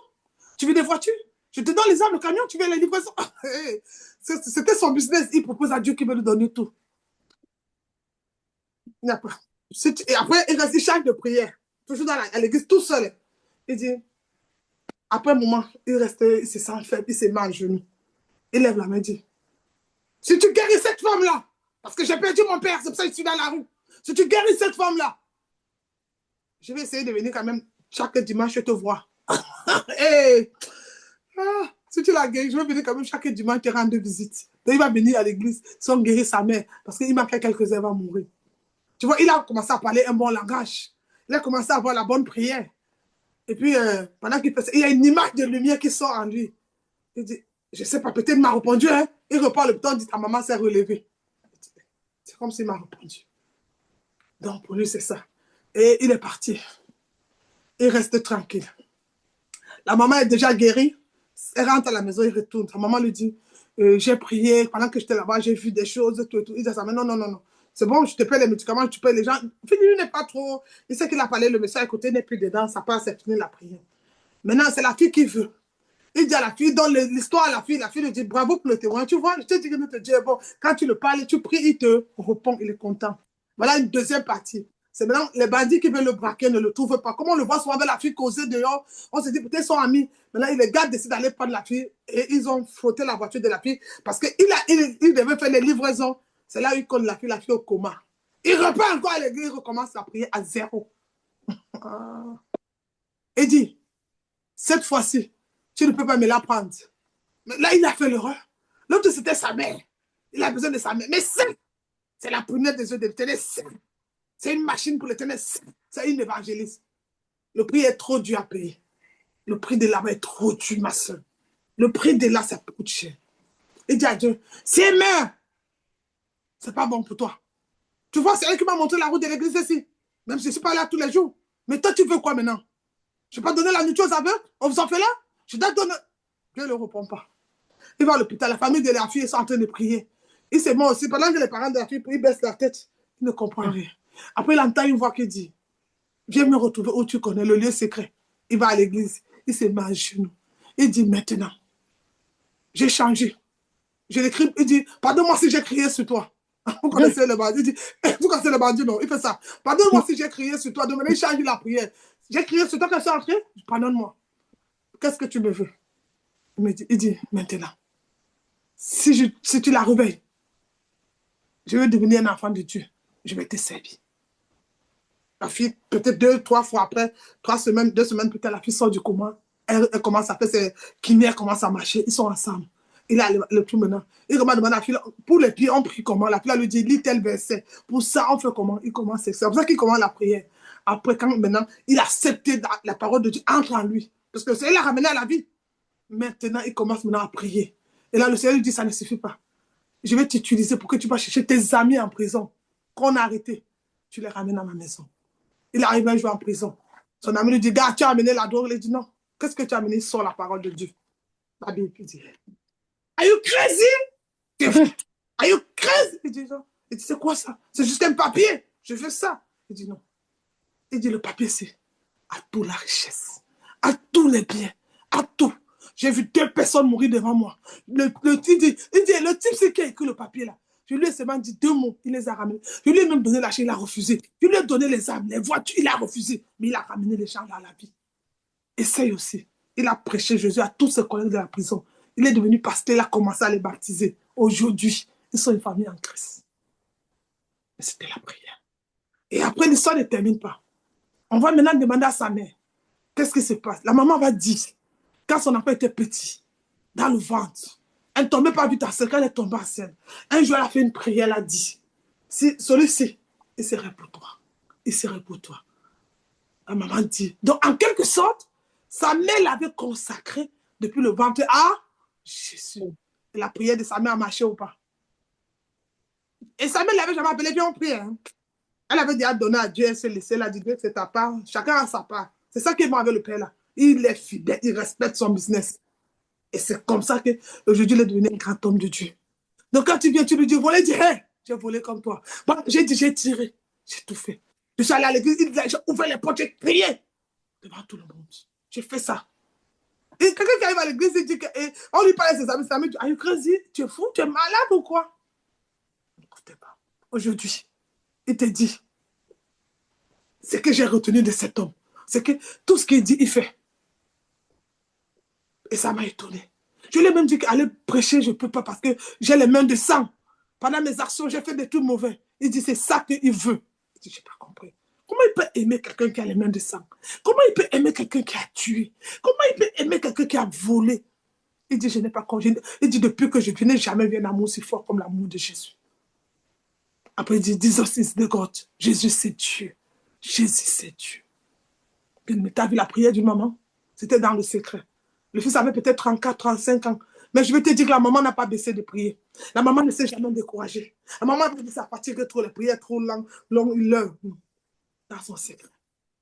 Tu veux des voitures? Je te donne les armes, le camion, tu veux les livraisons? C'était son business. Il propose à Dieu qu'il veut lui donner tout. Et après, il change de prière. Toujours à l'église, tout seul. Il dit, après un moment, il se sent faible, il se met à genoux. Il lève la main et dit, si tu guéris cette femme-là, parce que j'ai perdu mon père, c'est pour ça que je suis dans la rue. Si tu guéris cette femme-là, je vais essayer de venir quand même chaque dimanche, je te vois. Hey, si tu l'as guéri, je vais venir quand même chaque dimanche te rendre visite. Donc il va venir à l'église sans guérir sa mère, parce qu'il manquait quelques heures, il va mourir. Tu vois, il a commencé à parler un bon langage. Il a commencé à avoir la bonne prière. Et puis, pendant qu'il fait ça, il y a une image de lumière qui sort en lui. Il dit, je ne sais pas, peut-être il m'a répondu. Hein? Il repart le temps, il dit, ta maman s'est relevée. C'est comme s'il m'a répondu. Donc, pour lui, c'est ça. Et il est parti. Il reste tranquille. La maman est déjà guérie. Elle rentre à la maison, il retourne. Sa maman lui dit, j'ai prié, pendant que j'étais là-bas, j'ai vu des choses, tout. Il dit à sa mère, non. C'est bon, je te paie les médicaments, tu payes les gens. Lui n'est pas trop. Il sait qu'il a parlé, le médecin à côté n'est plus dedans, ça passe, c'est fini la prière. Maintenant, c'est la fille qui veut. Il dit à la fille, donne l'histoire à la fille lui dit, bravo pour le témoin. Tu vois, je te dis que te dit, bon, quand tu le parles, tu pries, il te répond, il est content. Voilà une deuxième partie. C'est maintenant les bandits qui veulent le braquer ne le trouvent pas. Comme on le voit souvent avec la fille causer dehors, on se dit peut-être ils sont amis. Maintenant, les gars décident d'aller prendre la fille et ils ont frotté la voiture de la fille parce qu'il devait faire les livraisons. C'est là où il connaît la fille au coma. Il repart encore à l'église, il recommence à prier à zéro. Il dit, cette fois-ci, tu ne peux pas me la prendre. Mais là, il a fait l'erreur. L'autre, c'était sa mère. Il a besoin de sa mère. Mais c'est la prunelle des yeux de l'éternel. C'est une machine pour l'éternel. C'est une évangéliste. Le prix est trop dur à payer. Le prix de là-bas est trop dur, ma soeur. Le prix de là, ça coûte cher. Il dit à Dieu, si elle meurt, c'est pas bon pour toi. Tu vois, c'est elle qui m'a montré la route de l'église ici. Même si je ne suis pas là tous les jours. Mais toi, tu veux quoi maintenant? Je ne vais pas donner la nourriture aux aveugles? On vous en fait là? Je dois donner. Dieu ne le répond pas. Il va à l'hôpital, la famille de la fille est en train de prier. Il se met aussi, pendant que les parents de la fille, ils baissent la tête. Il ne comprend rien. Après, il entend une voix qui dit, viens me retrouver où tu connais le lieu secret. Il va à l'église, il se met à genoux. Il dit, maintenant, j'ai changé. Je l'écris, il dit, pardonne-moi si j'ai crié sur toi. Vous connaissez le bandit, il dit, vous connaissez le bandit, non? Il fait ça. Pardonne-moi si j'ai crié sur toi. Donc maintenant, il change la prière. J'ai crié sur toi quand je suis entré. Pardonne-moi. Qu'est-ce que tu me veux? Il dit, maintenant, si tu la réveilles, je vais devenir un enfant de Dieu. Je vais te servir. La fille, peut-être 2-3 fois après, 2 semaines plus tard, la fille sort du coma. Elle commence à faire ses kinés, elle commence à marcher. Ils sont ensemble. Il a le tout maintenant. Il commence à demander à la fille, pour les pieds, on prie comment? La fille lui dit, lis tel verset. Pour ça, on fait comment? Il commence, c'est pour ça qu'il commence la prière. Après, quand maintenant, il a accepté la parole de Dieu, entre en lui. Parce que c'est elle l'a ramené à la vie. Maintenant, il commence maintenant à prier. Et là, le Seigneur lui dit, ça ne suffit pas. Je vais t'utiliser pour que tu vas chercher tes amis en prison qu'on a arrêtés. Tu les ramènes à ma maison. Il arrive un jour en prison. Son ami lui dit, gars, tu as amené la drogue? Il dit, non. Qu'est-ce que tu as amené? Il sort la parole de Dieu. La Bible dit, are you crazy? Are you crazy? Il dit, non. Il dit, c'est quoi ça? C'est juste un papier. Je veux ça. Il dit, non. Il dit, le papier, c'est à toute la richesse, à tous les biens, à tout. J'ai vu 2 personnes mourir devant moi. Le type, c'est qui a écrit le papier là. Je lui ai seulement dit 2 mots, il les a ramenés. Je lui ai même donné l'argent, il a refusé. Je lui ai donné les armes, les voitures, il a refusé. Mais il a ramené les gens là à la vie. Essaye aussi. Il a prêché Jésus à tous ses collègues de la prison. Il est devenu pasteur, il a commencé à les baptiser. Aujourd'hui, ils sont une famille en Christ. Mais c'était la prière. Et après, l'histoire ne termine pas. On va maintenant demander à sa mère, qu'est-ce qui se passe? La maman va dire, quand son enfant était petit, dans le ventre, Elle ne tombait pas vite enceinte, elle est tombée enceinte. Un jour, elle a fait une prière, elle a dit, si celui-ci, il serait pour toi. Il serait pour toi. La maman dit. Donc, en quelque sorte, sa mère l'avait consacré depuis le ventre à Jésus. Et la prière de sa mère a marché ou pas? Et sa mère ne l'avait jamais appelé, viens on prie. Hein. Elle avait déjà donné à Dieu, elle s'est laissée, elle a dit, Dieu, c'est ta part. Chacun a sa part. C'est ça qui est bon avec le Père là. Il est fidèle, il respecte son business. Et c'est comme ça qu'aujourd'hui, il est devenu un grand homme de Dieu. Donc, quand tu viens, tu lui dis, voler, dis, hey, j'ai volé comme toi. Bon, j'ai dit, j'ai tiré, j'ai tout fait. Je suis allé à l'église, j'ai ouvert les portes, j'ai crié devant tout le monde. J'ai fait ça. Et quelqu'un qui arrive à l'église, il dit que, on lui parle à ses amis, are you crazy? Tu es fou? Tu es malade ou quoi? N'écoutez pas. Aujourd'hui, il te dit, ce que j'ai retenu de cet homme, c'est que tout ce qu'il dit, il fait. Et ça m'a étonné. Je lui ai même dit qu'aller prêcher, je ne peux pas parce que j'ai les mains de sang. Pendant mes actions, j'ai fait des trucs mauvais. Il dit, c'est ça qu'il veut. Je dis, je n'ai pas compris. Comment il peut aimer quelqu'un qui a les mains de sang? Comment il peut aimer quelqu'un qui a tué? Comment il peut aimer quelqu'un qui a volé? Il dit, je n'ai pas compris. Il dit, depuis que je n'ai jamais vu un amour si fort comme l'amour de Jésus. Après, il dit, Jesus is the God. Jésus, c'est Dieu. Jésus, c'est Dieu. Mais tu as vu la prière d'une maman? C'était dans le secret. Le fils avait peut-être 34, 35 ans. Mais je vais te dire que la maman n'a pas baissé de prier. La maman ne s'est jamais découragée. La maman a dit, ça fatigue trop, les prières trop longues, l'heure. Dans son secret.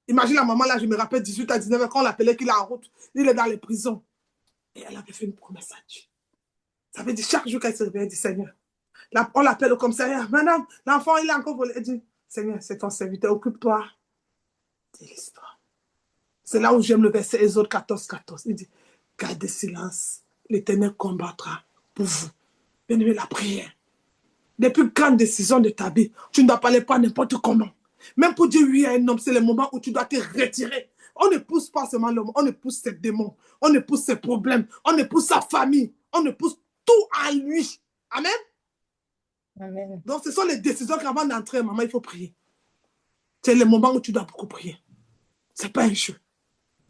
Imagine la maman, là, je me rappelle, 18 à 19 ans, quand on l'appelait qu'il est en route, il est dans les prisons. Et elle avait fait une promesse à Dieu. Ça veut dire, chaque jour qu'elle se réveille, elle dit, Seigneur, là, on l'appelle au commissariat, madame, l'enfant, il est encore volé. Elle dit, Seigneur, c'est ton serviteur, occupe-toi de l'histoire. C'est là où j'aime le verset Exode 14, 14. Il dit, gardez silence, l'Éternel combattra pour vous. Bien aimé, la prière. Les plus grandes décisions de ta vie, tu ne dois pas les prendre n'importe comment. Même pour dire oui à un homme, c'est le moment où tu dois te retirer. On ne pousse pas seulement l'homme, on ne pousse ses démons, on ne pousse ses problèmes, on ne pousse sa famille, on ne pousse tout à lui. Amen.
Amen.
Donc, ce sont les décisions qu'avant d'entrer, maman, il faut prier. C'est le moment où tu dois beaucoup prier. Ce n'est pas un jeu.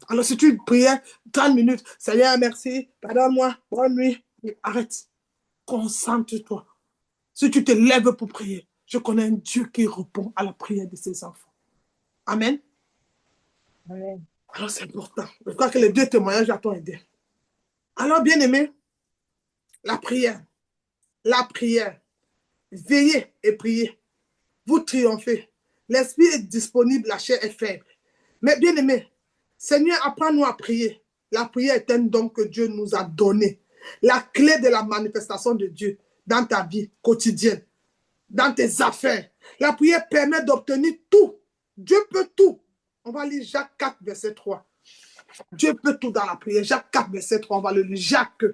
Alors, si tu priais 30 minutes, Seigneur, merci, pardonne-moi, bonne nuit, arrête. Concentre-toi. Si tu te lèves pour prier, je connais un Dieu qui répond à la prière de ses enfants. Amen.
Amen.
Alors, c'est important. Je crois que les deux témoignages t'ont aidé. Alors, bien aimé, la prière. Veillez et priez. Vous triomphez. L'esprit est disponible, la chair est faible. Mais bien aimé, Seigneur, apprends-nous à prier. La prière est un don que Dieu nous a donné. La clé de la manifestation de Dieu dans ta vie quotidienne, dans tes affaires. La prière permet d'obtenir tout. Dieu peut tout. On va lire Jacques 4, verset 3. Dieu peut tout dans la prière. Jacques 4, verset 3, on va le lire. Jacques.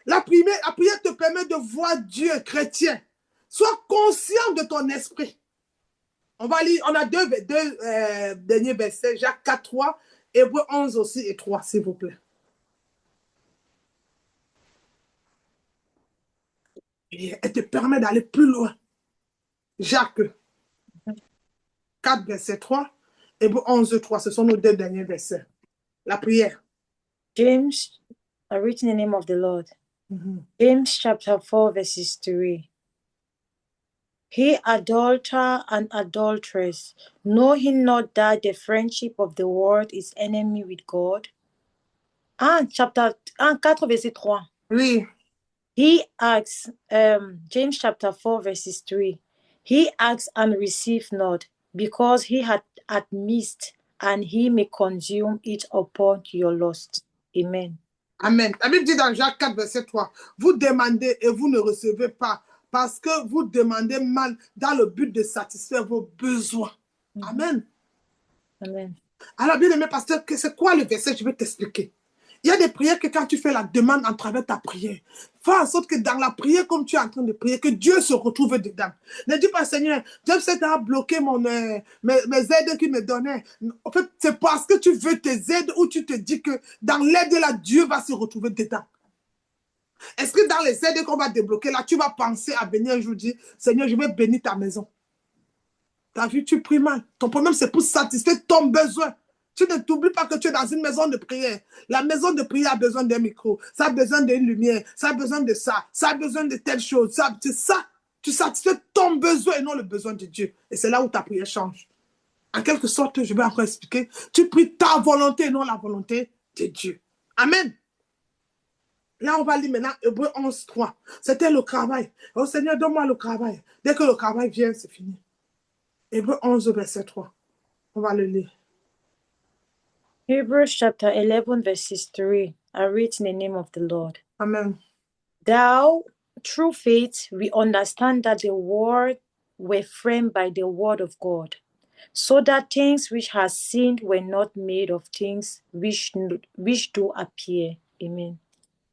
La prière te permet de voir Dieu chrétien. Sois conscient de ton esprit. On va lire, on a deux derniers versets, Jacques 4, 3, Hébreux 11 aussi et 3, s'il vous plaît. Et elle te permet d'aller plus loin. Jacques 4, verset 3, Hébreux 11, 3, ce sont nos deux derniers versets. La prière.
James, I read in the name of the Lord. James chapter 4, verses 3. He adulterer and adulteress, know he not that the friendship of the world is enemy with God? Chapter 4, verset 3.
Oui.
He asks, James chapter 4, verses 3. He asks and receive not, because he had missed, and he may consume it upon your lust. Amen.
Amen. La Bible dit dans Jacques 4, verset 3, vous demandez et vous ne recevez pas, parce que vous demandez mal dans le but de satisfaire vos besoins. Amen.
Amen.
Alors, bien aimé pasteur, c'est quoi le verset? Je vais t'expliquer. Il y a des prières que quand tu fais la demande en travers de ta prière, fais en sorte que dans la prière, comme tu es en train de prier, que Dieu se retrouve dedans. Ne dis pas, Seigneur, Dieu s'est bloqué mes aides qu'il me donnait. En fait, c'est parce que tu veux tes aides ou tu te dis que dans l'aide là, Dieu va se retrouver dedans. Est-ce que dans les aides qu'on va débloquer là, tu vas penser à venir un jour dire, Seigneur, je vais bénir ta maison. T'as vu, tu pries mal. Ton problème, c'est pour satisfaire ton besoin. Tu ne t'oublies pas que tu es dans une maison de prière. La maison de prière a besoin d'un micro, ça a besoin d'une lumière, ça a besoin de ça a besoin de telle chose. C'est ça, tu satisfais ton besoin et non le besoin de Dieu. Et c'est là où ta prière change. En quelque sorte, je vais encore expliquer. Tu pries ta volonté et non la volonté de Dieu. Amen. Là, on va lire maintenant Hébreu 11, 3. C'était le travail. Oh Seigneur, donne-moi le travail. Dès que le travail vient, c'est fini. Hébreu 11, verset 3. On va le lire.
Hebrews chapter 11, verses 3. I read in the name of the Lord.
Amen.
Thou, through faith, we understand that the world were framed by the word of God, so that things which are seen were not made of things which do appear. Amen.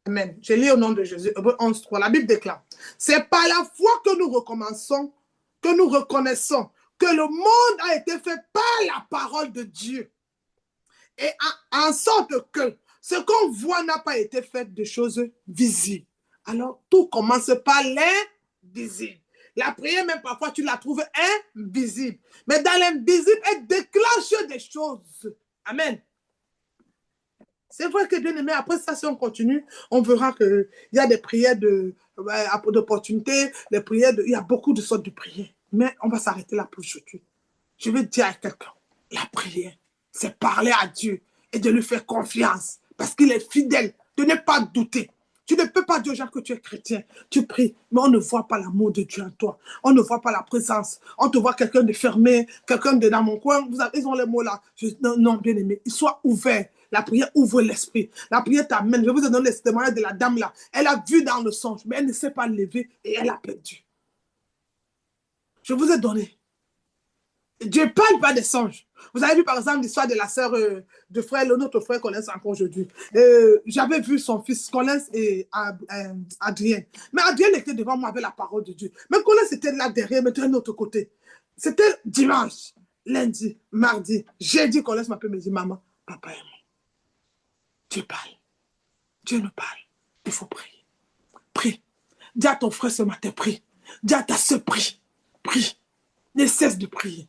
Amen. Je lis au nom de Jésus. Hébreu 11, 3. La Bible déclare. C'est par la foi que nous recommençons, que nous reconnaissons que le monde a été fait par la parole de Dieu. Et en sorte que ce qu'on voit n'a pas été fait de choses visibles. Alors, tout commence par l'invisible. La prière, même parfois, tu la trouves invisible. Mais dans l'invisible, elle déclenche des choses. Amen. C'est vrai que, bien aimé, après ça, si on continue, on verra qu'il y a des prières d'opportunité, des prières il y a beaucoup de sortes de prières. Mais on va s'arrêter là pour aujourd'hui. Je vais dire à quelqu'un, la prière, c'est parler à Dieu et de lui faire confiance parce qu'il est fidèle, de ne pas douter. Tu ne peux pas dire aux gens que tu es chrétien. Tu pries, mais on ne voit pas l'amour de Dieu en toi. On ne voit pas la présence. On te voit quelqu'un de fermé, quelqu'un de dans mon coin. Ils ont les mots là. Non, bien aimé, sois ouvert. La prière ouvre l'esprit. La prière t'amène. Je vous ai donné le témoignage de la dame là. Elle a vu dans le songe, mais elle ne s'est pas levée et elle a perdu. Je vous ai donné. Dieu parle pas des songes. Vous avez vu par exemple l'histoire de la sœur de frère, notre frère Collins encore aujourd'hui. J'avais vu son fils Collins et Adrien. Mais Adrien était devant moi avec la parole de Dieu. Mais Collins était là derrière, mais de l'autre côté. C'était dimanche, lundi, mardi, jeudi, Collins m'appelle me dit, maman, papa est mort. Dieu parle. Dieu nous parle. Il faut prier. Prie. Dis à ton frère ce matin, prie. Dis à ta sœur, prie. Prie. Ne cesse de prier.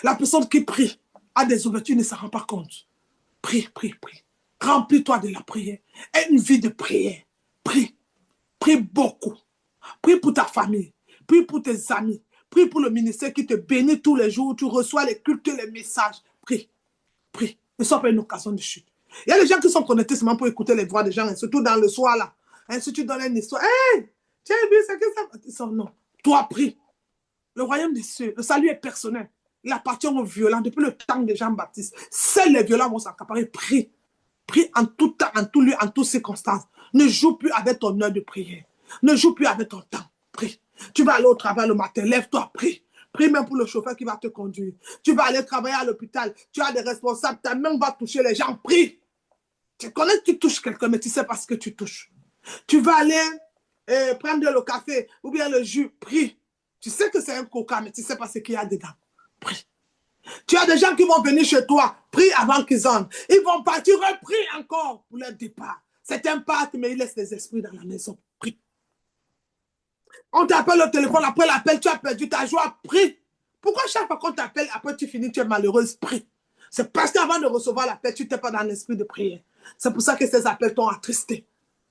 La personne qui prie a des ouvertures, ne s'en rend pas compte. Prie, prie, prie. Remplis-toi de la prière. Aie une vie de prière. Prie. Prie beaucoup. Prie pour ta famille. Prie pour tes amis. Prie pour le ministère qui te bénit tous les jours. Tu reçois les cultes, les messages. Prie. Prie. Ne sois pas une occasion de chute. Il y a des gens qui sont connectés seulement pour écouter les voix des gens, surtout dans le soir là. Si tu donnes une histoire, hey, tu as vu ça, que ça? Non. Toi, prie. Le royaume des cieux, le salut est personnel. Il appartient aux violents depuis le temps de Jean-Baptiste. Seuls les violents vont s'accaparer. Prie. Prie en tout temps, en tout lieu, en toutes circonstances. Ne joue plus avec ton heure de prière. Ne joue plus avec ton temps. Prie. Tu vas aller au travail le matin. Lève-toi, prie. Prie même pour le chauffeur qui va te conduire. Tu vas aller travailler à l'hôpital. Tu as des responsables. Ta main va toucher les gens. Prie. Tu connais que tu touches quelqu'un, mais tu sais pas ce que tu touches. Tu vas aller prendre le café ou bien le jus. Prie. Tu sais que c'est un coca, mais tu ne sais pas ce qu'il y a dedans. Prie. Tu as des gens qui vont venir chez toi. Prie avant qu'ils entrent. Ils vont partir, prie encore pour leur départ. C'est un pacte, mais ils laissent les esprits dans la maison. Prie. On t'appelle au téléphone, après l'appel, tu as perdu ta joie. Prie. Pourquoi chaque fois qu'on t'appelle, après tu finis, tu es malheureuse? Prie. C'est parce qu'avant de recevoir l'appel, tu n'étais pas dans l'esprit de prière. C'est pour ça que ces appels t'ont attristé.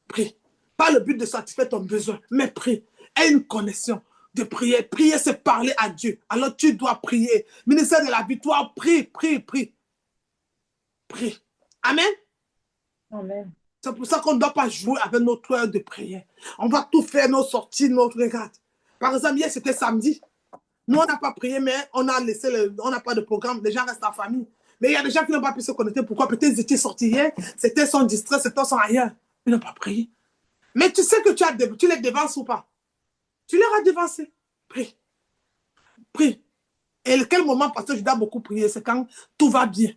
Prie. Pas le but de satisfaire ton besoin, mais prie. Aie une connexion de prière. Prier, c'est parler à Dieu. Alors tu dois prier. Ministère de la victoire, prie, prie, prie. Prie. Amen.
Amen.
C'est pour ça qu'on ne doit pas jouer avec notre heure de prière. On va tout faire, nos sorties, notre regard. Par exemple, hier, c'était samedi. Nous, on n'a pas prié, mais on a laissé on n'a pas de programme. Les gens restent en famille. Mais il y a des gens qui n'ont pas pu se connecter. Pourquoi? Peut-être ils étaient sortis hier. C'était son distrait, c'était son ailleurs. Ils n'ont pas prié. Mais tu sais que tu les devances ou pas? Tu les as devancés. Prie. Prie. Et quel moment, parce que je dois beaucoup prier, c'est quand tout va bien.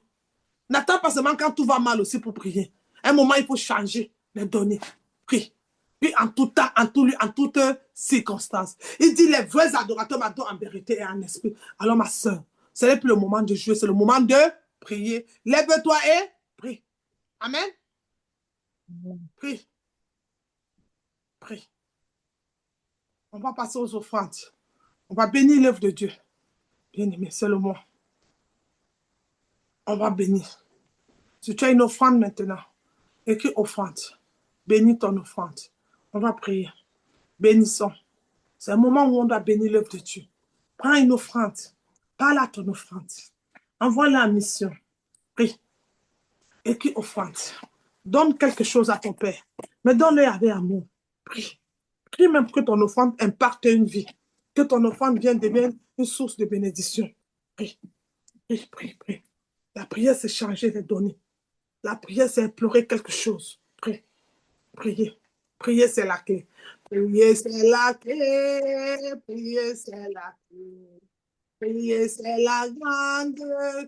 N'attends pas seulement quand tout va mal aussi pour prier. Un moment, il faut changer les données. Prie. Puis en tout temps, en tout lieu, en toutes circonstances. Il dit, les vrais adorateurs m'adorent en vérité et en esprit. Alors ma soeur, ce n'est plus le moment de jouer, c'est le moment de prier. Lève-toi et prie. Amen. Prie. Prie. On va passer aux offrandes. On va bénir l'œuvre de Dieu. Bien-aimé, c'est le mot. On va bénir. Si tu as une offrande maintenant, écris offrande. Bénis ton offrande. On va prier. Bénissons. C'est un moment où on doit bénir l'œuvre de Dieu. Prends une offrande. Parle à ton offrande. Envoie-la en mission. Prie. Écris offrande. Donne quelque chose à ton Père. Mais donne-le avec amour. Prie. Prie même que ton offrande impacte une vie. Que ton offrande vienne devenir une source de bénédiction. Prie. Prie, prie, prie. La prière, c'est changer les données. La prière, c'est implorer quelque chose. Prie. Prier. Prier, c'est la clé. Prier, c'est la clé. Prier, c'est la clé. Prier, c'est la grande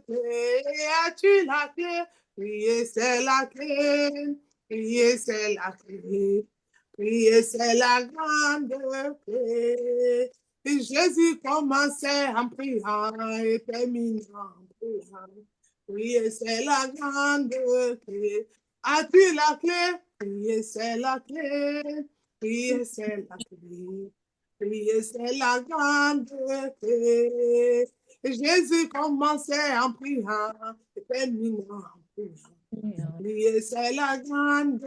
clé. As-tu la clé? Prier, c'est la clé. Prier, c'est la clé. Prier, c'est la grande clé. Et Jésus commençait en priant et terminant en priant. Prier, c'est la grande clé. As-tu la clé? Prier, c'est la clé. Prier, c'est la clé. Prier, c'est la grande clé. Jésus commençait en priant et terminant en priant. Prier, c'est la grande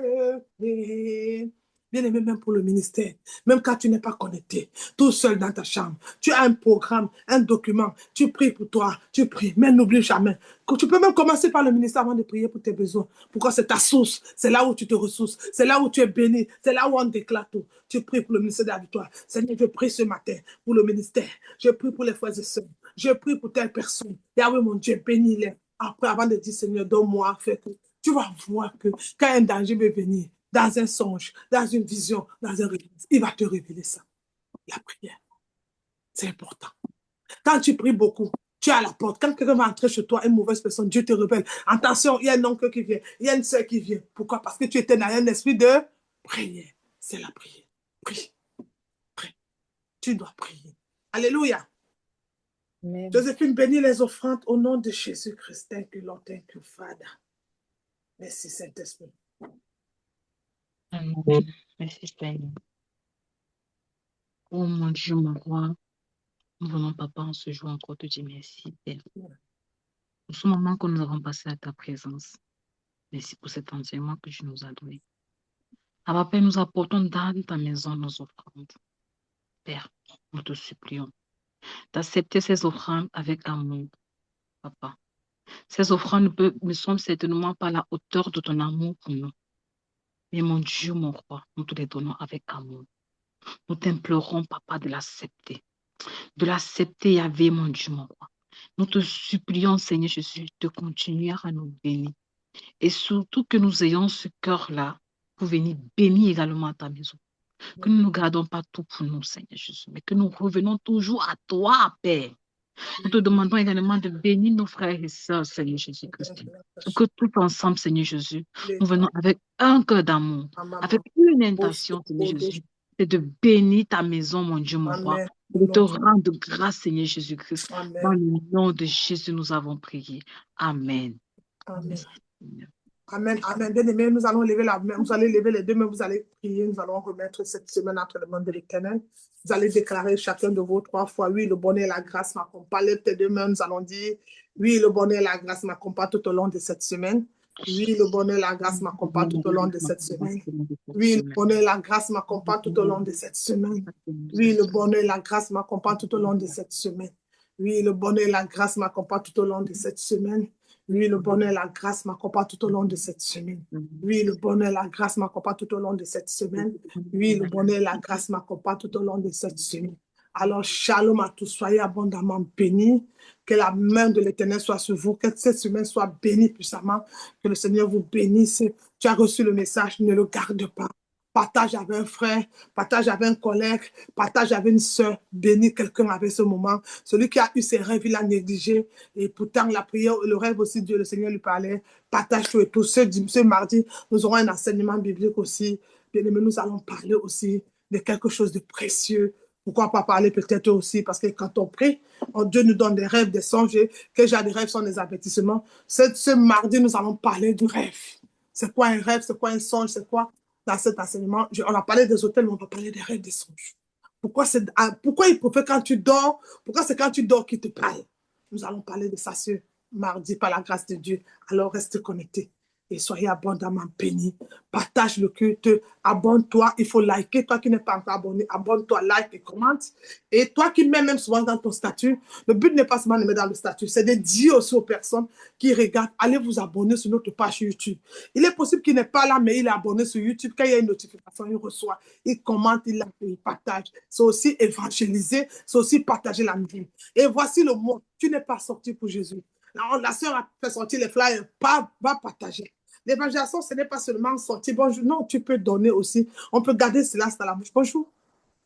clé. Bien aimé, même pour le ministère, même quand tu n'es pas connecté, tout seul dans ta chambre, tu as un programme, un document, tu pries pour toi, tu pries, mais n'oublie jamais que tu peux même commencer par le ministère avant de prier pour tes besoins. Pourquoi? C'est ta source, c'est là où tu te ressources, c'est là où tu es béni, c'est là où on déclare tout. Tu pries pour le ministère de la victoire. Seigneur, je prie ce matin pour le ministère, je prie pour les frères et sœurs, je prie pour telle personne. Yahweh, mon Dieu, bénis-les. Après, avant de dire, Seigneur, donne-moi, fais que tu vas voir que quand un danger veut venir, dans un songe, dans une vision, dans un rêve, il va te révéler ça. La prière, c'est important. Quand tu pries beaucoup, tu es à la porte. Quand quelqu'un va entrer chez toi, une mauvaise personne, Dieu te révèle. Attention, il y a un oncle qui vient, il y a une soeur qui vient. Pourquoi? Parce que tu étais dans un esprit de prière. C'est la prière. Prie. Prie. Tu dois prier. Alléluia.
Amen.
Joséphine, bénis les offrandes au nom de Jésus-Christ. Thank you, Lord. Thank you, Father. Merci, Saint-Esprit.
Amen. Merci Seigneur. Oh mon Dieu, mon roi, nous venons, papa, en ce jour encore te dire merci, Père. Pour ce moment que nous avons passé à ta présence. Merci pour cet enseignement que tu nous as donné. Papa, Père, nous apportons dans ta maison nos offrandes. Père, nous te supplions d'accepter ces offrandes avec amour, papa. Ces offrandes ne sont certainement pas à la hauteur de ton amour pour nous. Mais mon Dieu, mon roi, nous te les donnons avec amour. Nous t'implorons, papa, de l'accepter. De l'accepter, Yahvé, mon Dieu, mon roi. Nous te supplions, Seigneur Jésus, de continuer à nous bénir. Et surtout que nous ayons ce cœur-là pour venir bénir également ta maison. Que nous ne gardons pas tout pour nous, Seigneur Jésus, mais que nous revenons toujours à toi, Père. Nous te demandons également de bénir nos frères et sœurs, Seigneur Jésus-Christ. Que tout ensemble, Seigneur Jésus, nous venons avec un cœur d'amour, avec une intention, Seigneur Jésus, c'est de bénir ta maison, mon Dieu, mon roi, de te rendre grâce, Seigneur Jésus-Christ. Dans le nom de Jésus, nous avons prié. Amen.
Amen. Amen, amen. Bien aimé, nous allons lever la main, vous allez lever les deux mains, vous allez prier, nous allons remettre cette semaine entre les mains de l'Éternel. Vous allez déclarer chacun de vous 3 fois, oui, le bonheur et la grâce m'accompagnent. Lève tes deux mains, nous allons dire, oui, le bonheur et la grâce m'accompagnent tout au long de cette semaine. Oui, le bonheur et la grâce m'accompagnent tout au long de cette semaine. Oui, le bonheur et la grâce m'accompagnent tout au long de cette semaine. Oui, le bonheur et la grâce m'accompagnent tout au long de cette semaine. Oui, le bonheur et la grâce m'accompagnent tout au long de cette semaine. Oui, le bonheur et la grâce m'accompagnent tout au long de cette semaine. Oui, le bonheur et la grâce m'accompagnent tout au long de cette semaine. Oui, le bonheur et la grâce m'accompagnent tout au long de cette semaine. Alors, shalom à tous, soyez abondamment bénis. Que la main de l'Éternel soit sur vous, que cette semaine soit bénie puissamment. Que le Seigneur vous bénisse. Tu as reçu le message, ne le garde pas. Partage avec un frère, partage avec un collègue, partage avec une soeur, bénis quelqu'un avec ce moment. Celui qui a eu ses rêves, il a négligé. Et pourtant, la prière, le rêve aussi, Dieu, le Seigneur lui parlait. Partage tout et tout. Ce mardi, nous aurons un enseignement biblique aussi. Bien aimé, nous allons parler aussi de quelque chose de précieux. Pourquoi pas parler peut-être aussi? Parce que quand on prie, Dieu nous donne des rêves, des songes. Que j'ai des rêves sont des avertissements. Ce mardi, nous allons parler du rêve. C'est quoi un rêve? C'est quoi un songe? C'est quoi? Dans cet enseignement, on a parlé des hôtels, mais on va parler des rêves, des songes. Pourquoi il préfère quand tu dors? Pourquoi c'est quand tu dors qu'il te parle? Nous allons parler de ça sur mardi par la grâce de Dieu. Alors reste connecté et soyez abondamment bénis. Partage le culte, abonne-toi. Il faut liker. Toi qui n'es pas encore abonné, abonne-toi, like et commente. Et toi qui mets même souvent dans ton statut, le but n'est pas seulement de mettre dans le statut, c'est de dire aussi aux personnes qui regardent, allez vous abonner sur notre page YouTube. Il est possible qu'il n'est pas là, mais il est abonné sur YouTube. Quand il y a une notification, il reçoit, il commente, il like, il partage. C'est aussi évangéliser, c'est aussi partager la vie. Et voici le mot, tu n'es pas sorti pour Jésus. La sœur a fait sortir les flyers, va partager. L'évangélisation, ce n'est pas seulement sortir bonjour. Non, tu peux donner aussi. On peut garder cela dans la bouche. Bonjour,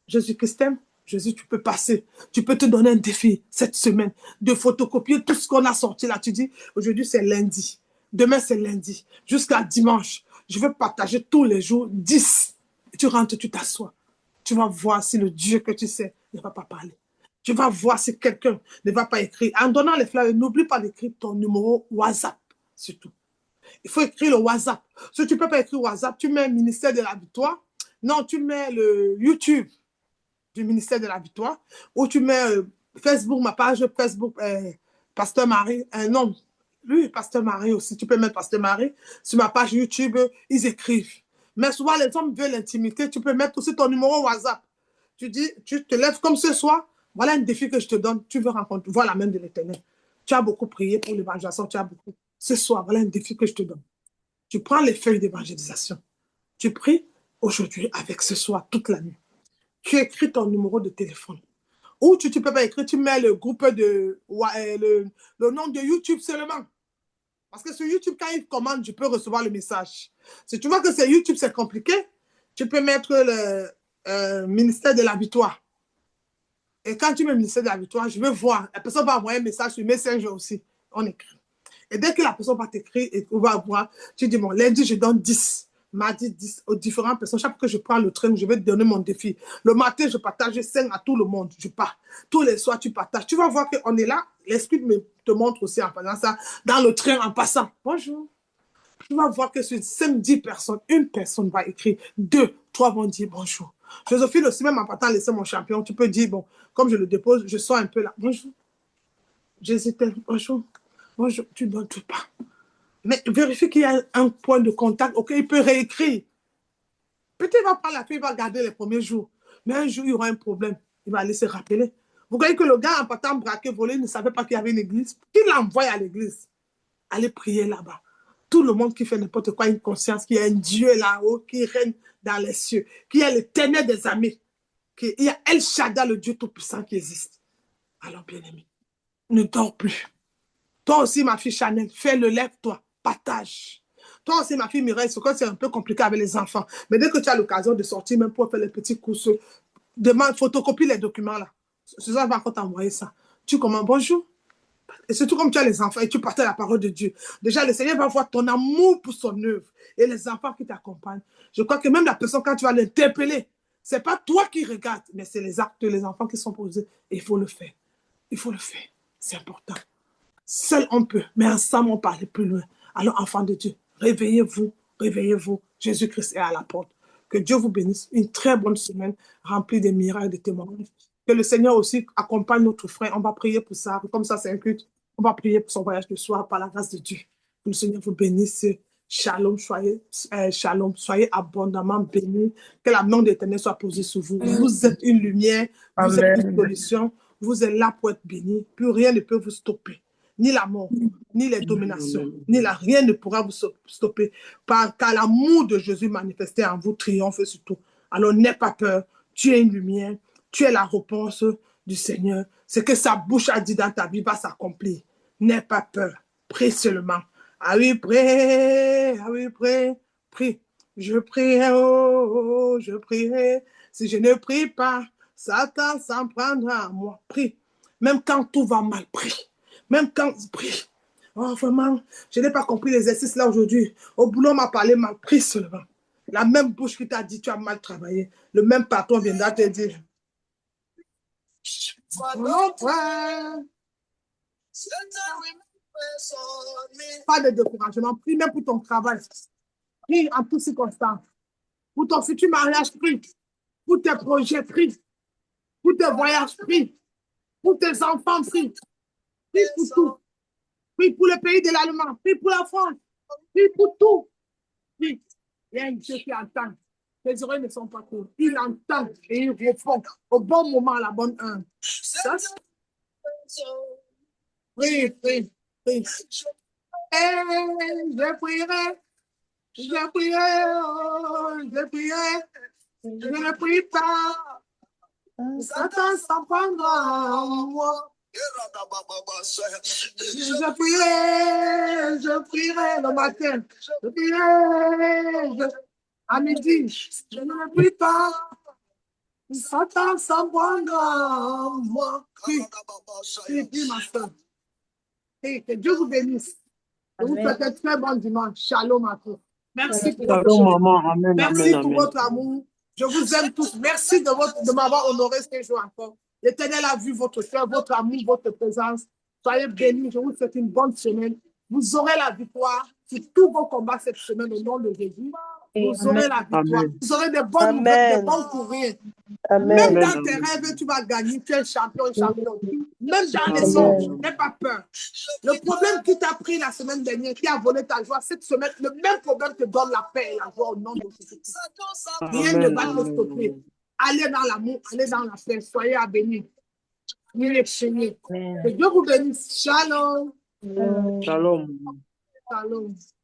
Jésus-Christ t'aime. Jésus, tu peux passer. Tu peux te donner un défi cette semaine de photocopier tout ce qu'on a sorti là. Tu dis, aujourd'hui c'est lundi. Demain c'est lundi. Jusqu'à dimanche. Je veux partager tous les jours 10. Tu rentres, tu t'assois. Tu vas voir si le Dieu que tu sais ne va pas parler. Tu vas voir si quelqu'un ne va pas écrire. En donnant les fleurs, n'oublie pas d'écrire ton numéro WhatsApp, surtout. Il faut écrire le WhatsApp. Si tu ne peux pas écrire WhatsApp, tu mets ministère de la victoire. Non, tu mets le YouTube du ministère de la victoire. Ou tu mets Facebook, ma page Facebook, Pasteur Marie. Non, lui, Pasteur Marie aussi. Tu peux mettre Pasteur Marie. Sur ma page YouTube, ils écrivent. Mais souvent, les hommes veulent l'intimité. Tu peux mettre aussi ton numéro WhatsApp. Tu dis, tu te lèves comme ce soir. Voilà un défi que je te donne. Tu veux rencontrer, voir la main de l'Éternel. Tu as beaucoup prié pour l'évangélisation. Tu as beaucoup. Ce soir, voilà un défi que je te donne. Tu prends les feuilles d'évangélisation. Tu pries aujourd'hui avec ce soir, toute la nuit. Tu écris ton numéro de téléphone. Ou tu ne peux pas écrire, tu mets le groupe de le nom de YouTube seulement. Parce que sur YouTube, quand ils commandent, je peux recevoir le message. Si tu vois que c'est YouTube, c'est compliqué, tu peux mettre le ministère de la victoire. Et quand tu mets le ministère de la victoire, je veux voir. La personne va envoyer un message sur Messenger aussi. On écrit. Et dès que la personne va t'écrire et on va voir, tu dis, bon, lundi, je donne 10. Mardi, 10 aux différentes personnes. Chaque fois que je prends le train, je vais te donner mon défi. Le matin, je partage 5 à tout le monde. Je pars. Tous les soirs, tu partages. Tu vas voir qu'on est là. L'esprit te montre aussi en faisant ça. Dans le train, en passant. Bonjour. Tu vas voir que sur 5-10 personnes, une personne va écrire. 2, 3 vont dire bonjour. Joséphine aussi, même en partant laisser mon champion, tu peux dire, bon, comme je le dépose, je sors un peu là. Bonjour. J'hésitais. Bonjour. Bonjour. Tu ne donnes tout pas. Mais vérifie qu'il y a un point de contact auquel il peut réécrire. Peut-être qu'il va prendre la fille, il va garder les premiers jours. Mais un jour, il y aura un problème. Il va aller se rappeler. Vous voyez que le gars, en partant braquer, voler, ne savait pas qu'il y avait une église. Qui l'envoie à l'église? Allez prier là-bas. Tout le monde qui fait n'importe quoi a une conscience qu'il y a un Dieu là-haut qui règne dans les cieux, qu'il y a l'Éternel des armées, qu'il y a El Shaddai, le Dieu Tout-Puissant qui existe. Alors, bien-aimé, ne dors plus. Toi aussi, ma fille Chanel, fais-le, lève-toi, partage. Toi aussi, ma fille Mireille, c'est un peu compliqué avec les enfants. Mais dès que tu as l'occasion de sortir, même pour faire les petits courses, demande, photocopie les documents là. Suzanne va encore t'envoyer ça. Tu commandes bonjour. Et surtout comme tu as les enfants et tu partages la parole de Dieu. Déjà, le Seigneur va voir ton amour pour son œuvre et les enfants qui t'accompagnent. Je crois que même la personne, quand tu vas l'interpeller, ce n'est pas toi qui regardes, mais c'est les actes, les enfants qui sont posés. Et il faut le faire. Il faut le faire. C'est important. Seul on peut, mais ensemble on parle plus loin. Alors, enfants de Dieu, réveillez-vous, réveillez-vous. Jésus-Christ est à la porte. Que Dieu vous bénisse. Une très bonne semaine remplie de miracles, de témoignages. Que le Seigneur aussi accompagne notre frère. On va prier pour ça. Comme ça, c'est un culte. On va prier pour son voyage de soir par la grâce de Dieu. Que le Seigneur vous bénisse. Shalom, soyez abondamment bénis. Que la main de l'Éternel soit posée sur vous. Vous êtes une lumière, vous êtes une solution. Vous êtes là pour être bénis. Plus rien ne peut vous stopper. Ni la mort, ni les dominations, ni rien ne pourra vous stopper. Car l'amour de Jésus manifesté en vous triomphe surtout. Alors n'aie pas peur. Tu es une lumière. Tu es la réponse du Seigneur. Ce que sa bouche a dit dans ta vie va s'accomplir. N'aie pas peur. Prie seulement. Ah oui, prie. Ah oui, prie. Prie. Je prierai, oh, je prierai. Si je ne prie pas, Satan s'en prendra à moi. Prie. Même quand tout va mal, prie. Même quand prie. Oh, vraiment, je n'ai pas compris l'exercice là aujourd'hui. Au boulot, on m'a parlé mal. Prie seulement. La même bouche qui t'a dit tu as mal travaillé. Le même patron viendra te dire. Pas de découragement. Prie même pour ton travail. Prie en toutes circonstances. Pour ton futur mariage, prie. Pour tes projets, prie. Pour tes voyages, prie. Pour tes enfants, prie. Prie pour tout. Prie pour le pays de l'Allemagne. Prie pour la France. Prie pour tout. Prie. Il y a un Dieu qui entend. Les oreilles ne sont pas courtes. Il entend et il répond au bon moment, à la bonne heure. Ça, prie, prie, prie. Et je prierai. Je prierai. Oh, je prierai. Je ne prie pas. Satan s'en prendra en moi. Je prierai le matin. Je prierai à midi. Je ne prie pas. Satan s'en prendra en moi. Prie, ma soeur. Que Dieu vous bénisse. Je vous souhaite un très bon dimanche. Shalom à tous. Merci pour votre
maman. Amen,
Merci
amen,
pour
amen.
votre amour. Je vous aime tous. Merci de m'avoir honoré ce jour encore. L'Éternel a vu votre cœur, votre amour, votre présence. Soyez bénis. Je vous souhaite une bonne semaine. Vous aurez la victoire sur tous vos combats cette semaine au nom de Jésus. Vous aurez la victoire.
Amen.
Vous aurez des bonnes nouvelles, des bons courriers. Même dans tes rêves, tu vas gagner. Tu es champion, champion. Même dans les songes, n'aie pas peur. Le problème qui t'a pris la semaine dernière, qui a volé ta joie, cette semaine, le même problème te donne la paix et la joie au nom de Jésus. Rien ne va te stopper. Allez dans l'amour, allez dans la paix. Soyez bénis. Que Dieu vous bénisse. Shalom.
Shalom.
Shalom.